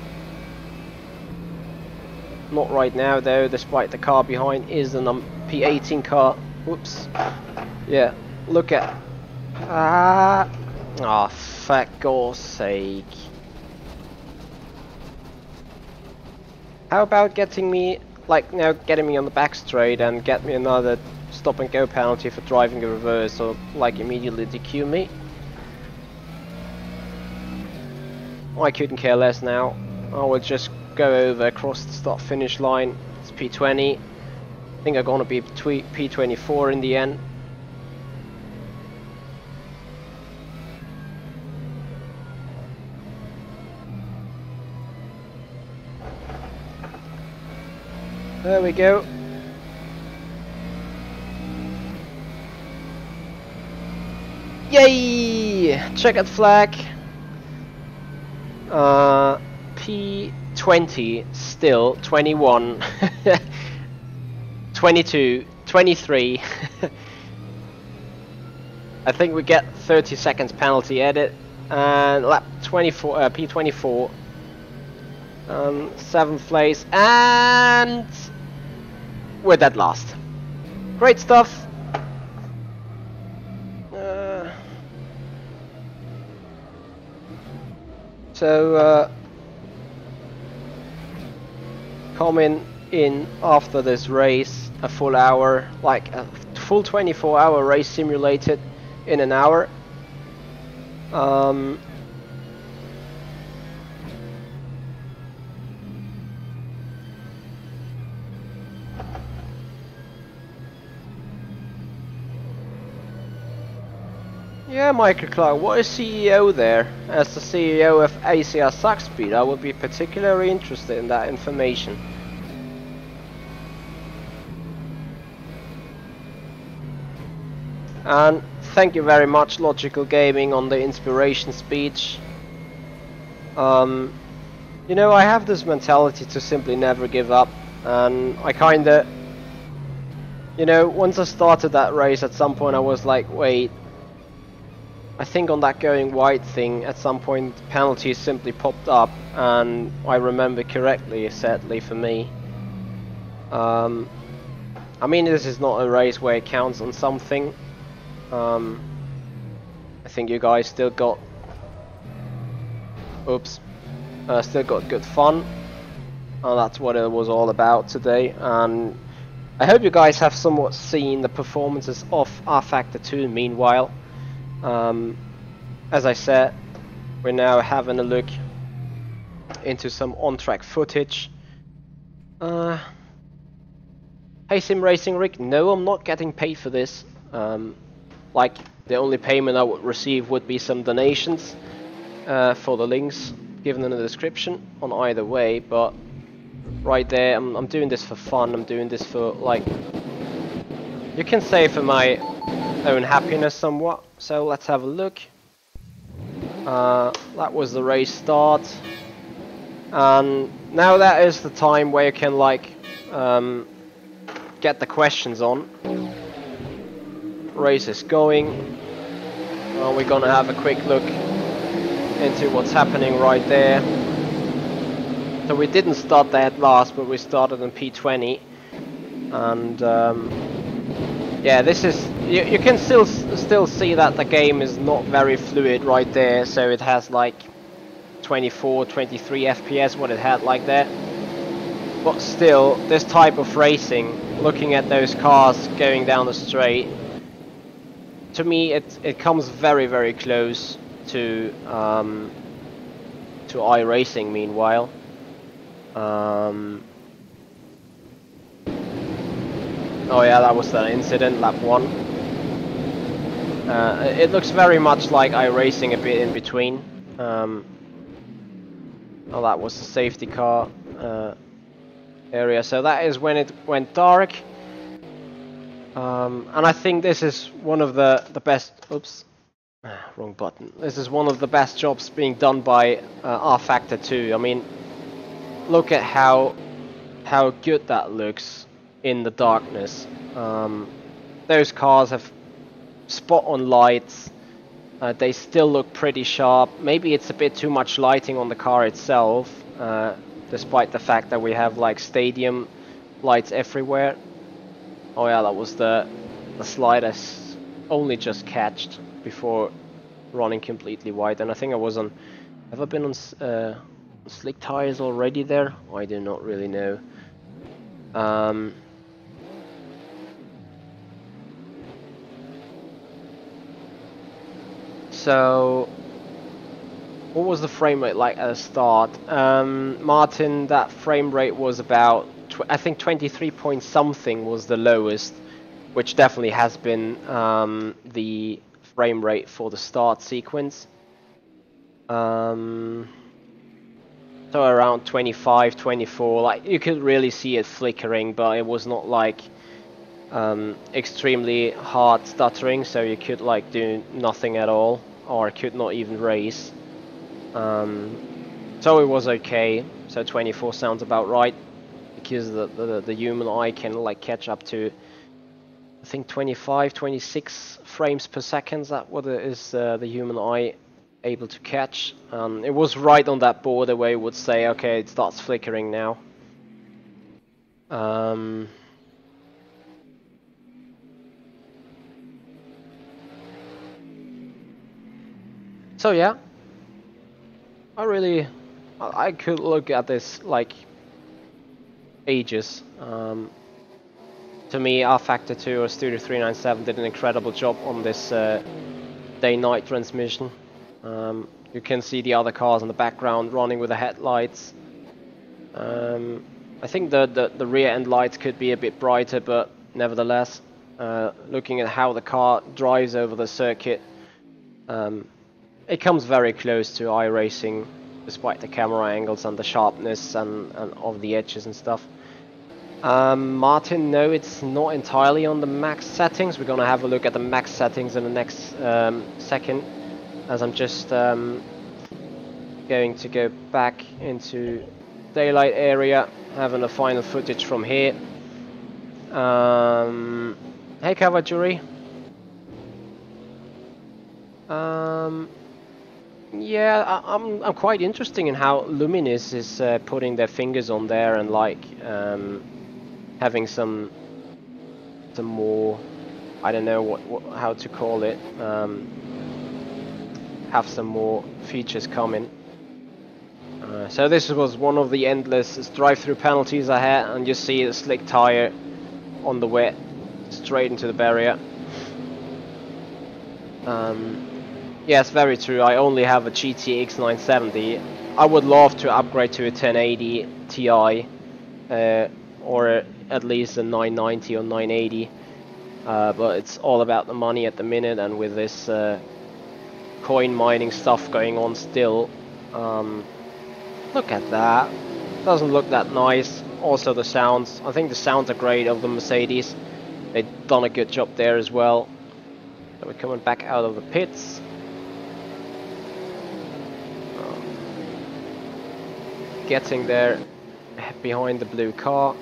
Not right now though, despite the car behind is an P18 car. Whoops. Yeah, look at... Oh, for God's sake. How about getting me, like, now getting me on the back straight and get me another stop and go penalty for driving a reverse, or like immediately DQ me? I couldn't care less now. I will just go over across the start finish line. It's P20. I think I'm gonna be P24 in the end. There we go. Yay! Checkered flag. P20 still 21. 22, 23. I think we get 30 seconds penalty edit, and lap 24, P24. 7th place, and we're dead last. Great stuff. So coming in after this race, a full hour, like a full 24-hour race simulated in an hour. Yeah, Michael Clark, what is CEO there? As the CEO of ACR Zakspeed, I would be particularly interested in that information. And thank you very much, Logical Gaming, on the inspiration speech. You know, I have this mentality to simply never give up, and I kinda, you know, once I started that race, at some point I was like, wait, I think on that going wide thing, at some point penalties simply popped up, and I remember correctly, sadly for me. I mean, this is not a race where it counts on something. I think you guys still got, still got good fun. And that's what it was all about today. And I hope you guys have somewhat seen the performances of rFactor 2 meanwhile. As I said, we're now having a look into some on-track footage. Hey Sim Racing Rick, no, I'm not getting paid for this. Like, the only payment I would receive would be some donations for the links given in the description on either way, but right there, I'm doing this for fun. I'm doing this for, like, you can say for my own happiness somewhat. So let's have a look. That was the race start, and now that is the time where you can, like, get the questions on. Race is going. We're gonna have a quick look into what's happening right there. So we didn't start that last, but we started in P20, and yeah, this is, you can still see that the game is not very fluid right there. So it has like 24, 23 FPS, what it had like that. But still, this type of racing, looking at those cars going down the straight, to me it comes very, very close to iRacing meanwhile. Oh yeah, that was the incident, lap 1. It looks very much like iRacing a bit in between. Oh, that was the safety car area, so that is when it went dark. And I think this is one of the best, wrong button. This is one of the best jobs being done by rFactor 2. I mean, look at how good that looks in the darkness. Those cars have spot on lights. They still look pretty sharp. Maybe it's a bit too much lighting on the car itself, despite the fact that we have like stadium lights everywhere. Oh yeah, that was the slide I only just catched before running completely wide. And I think I was on, have I been on slick tires already there? I do not really know. So what was the frame rate like at the start? Martin, that frame rate was about, I think 23 point something was the lowest, which definitely has been the frame rate for the start sequence. So around 25, 24, like you could really see it flickering, but it was not like extremely hard stuttering, so you could like do nothing at all, or could not even race. So it was okay. So 24 sounds about right, because the human eye can like catch up to, I think 25, 26 frames per second. That what is the human eye able to catch. It was right on that border where it would say, okay, it starts flickering now. So yeah, I could look at this like ages. To me, rFactor 2 or Studio 397 did an incredible job on this day-night transmission. You can see the other cars in the background running with the headlights. I think the rear end lights could be a bit brighter, but nevertheless, looking at how the car drives over the circuit, It comes very close to iRacing, despite the camera angles and the sharpness and of the edges and stuff. Martin, no, it's not entirely on the max settings. We're gonna have a look at the max settings in the next second, as I'm just going to go back into daylight area, having the final footage from here. Hey Kawajuri. Yeah, I'm quite interested in how Luminous is putting their fingers on there and like having some more, I don't know how to call it, have some more features coming. So this was one of the endless drive-through penalties I had, and you see the slick tire on the wet straight into the barrier. Yes, very true. I only have a GTX 970. I would love to upgrade to a 1080 Ti, or at least a 990 or 980. But it's all about the money at the minute, and with this coin mining stuff going on still. Look at that. Doesn't look that nice. Also the sounds. I think the sounds are great of the Mercedes. They've done a good job there as well. So we're coming back out of the pits. Getting there behind the blue car.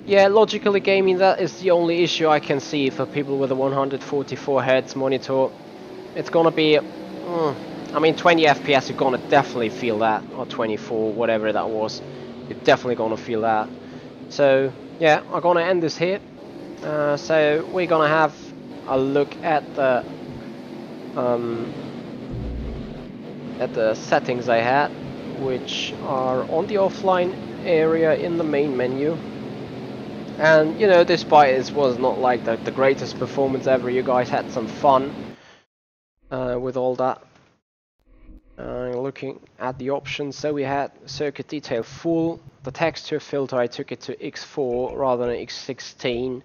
Yeah, logically gaming, that is the only issue I can see for people with a 144 Hz monitor. It's gonna be, I mean 20 FPS, you're gonna definitely feel that, or 24, whatever that was. You're definitely gonna feel that. So yeah, I'm gonna end this here. So we're gonna have a look at the settings I had, which are on the offline area in the main menu. And you know, despite it was not like the greatest performance ever, you guys had some fun with all that. Looking at the options, so we had circuit detail full, the texture filter I took it to X4 rather than X16.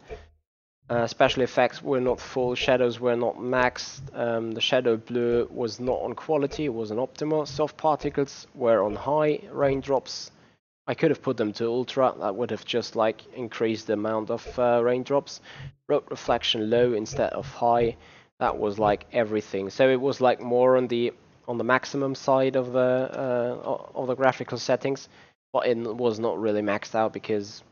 Special effects were not full, shadows were not maxed, the shadow blur was not on quality, it was on optimal, soft particles were on high, raindrops I could have put them to ultra, that would have just like increased the amount of raindrops. Road reflection low instead of high, that was like everything. So it was like more on the maximum side of the graphical settings, but it was not really maxed out because,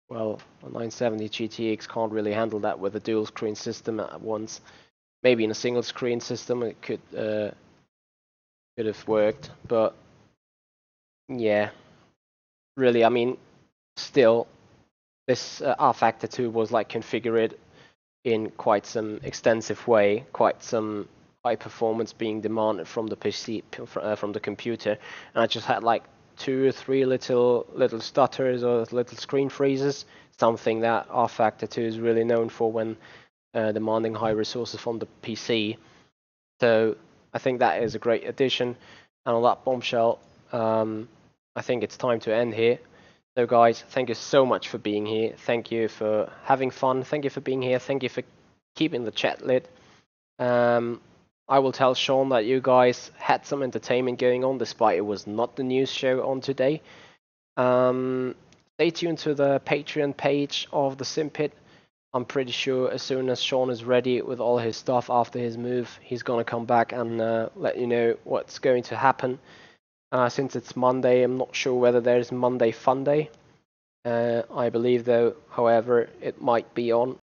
well, a 970 GTX can't really handle that with a dual screen system at once. Maybe in a single screen system it could have worked, but yeah. Really, I mean, still, this rFactor 2 was like configured in quite some extensive way, quite some high performance being demanded from the PC, from the computer, and I just had like 2 or 3 little stutters or little screen freezes, something that rFactor 2 is really known for when demanding high resources from the PC. So I think that is a great addition, and on that bombshell, I think it's time to end here. So guys, thank you so much for being here. Thank you for having fun. Thank you for being here. Thank you for keeping the chat lit. I will tell Sean that you guys had some entertainment going on, despite it was not the news show on today. Stay tuned to the Patreon page of the Simpit. I'm pretty sure as soon as Sean is ready with all his stuff after his move, he's gonna come back and let you know what's going to happen. Since it's Monday, I'm not sure whether there's Monday Fun Day. I believe though, however, it might be on.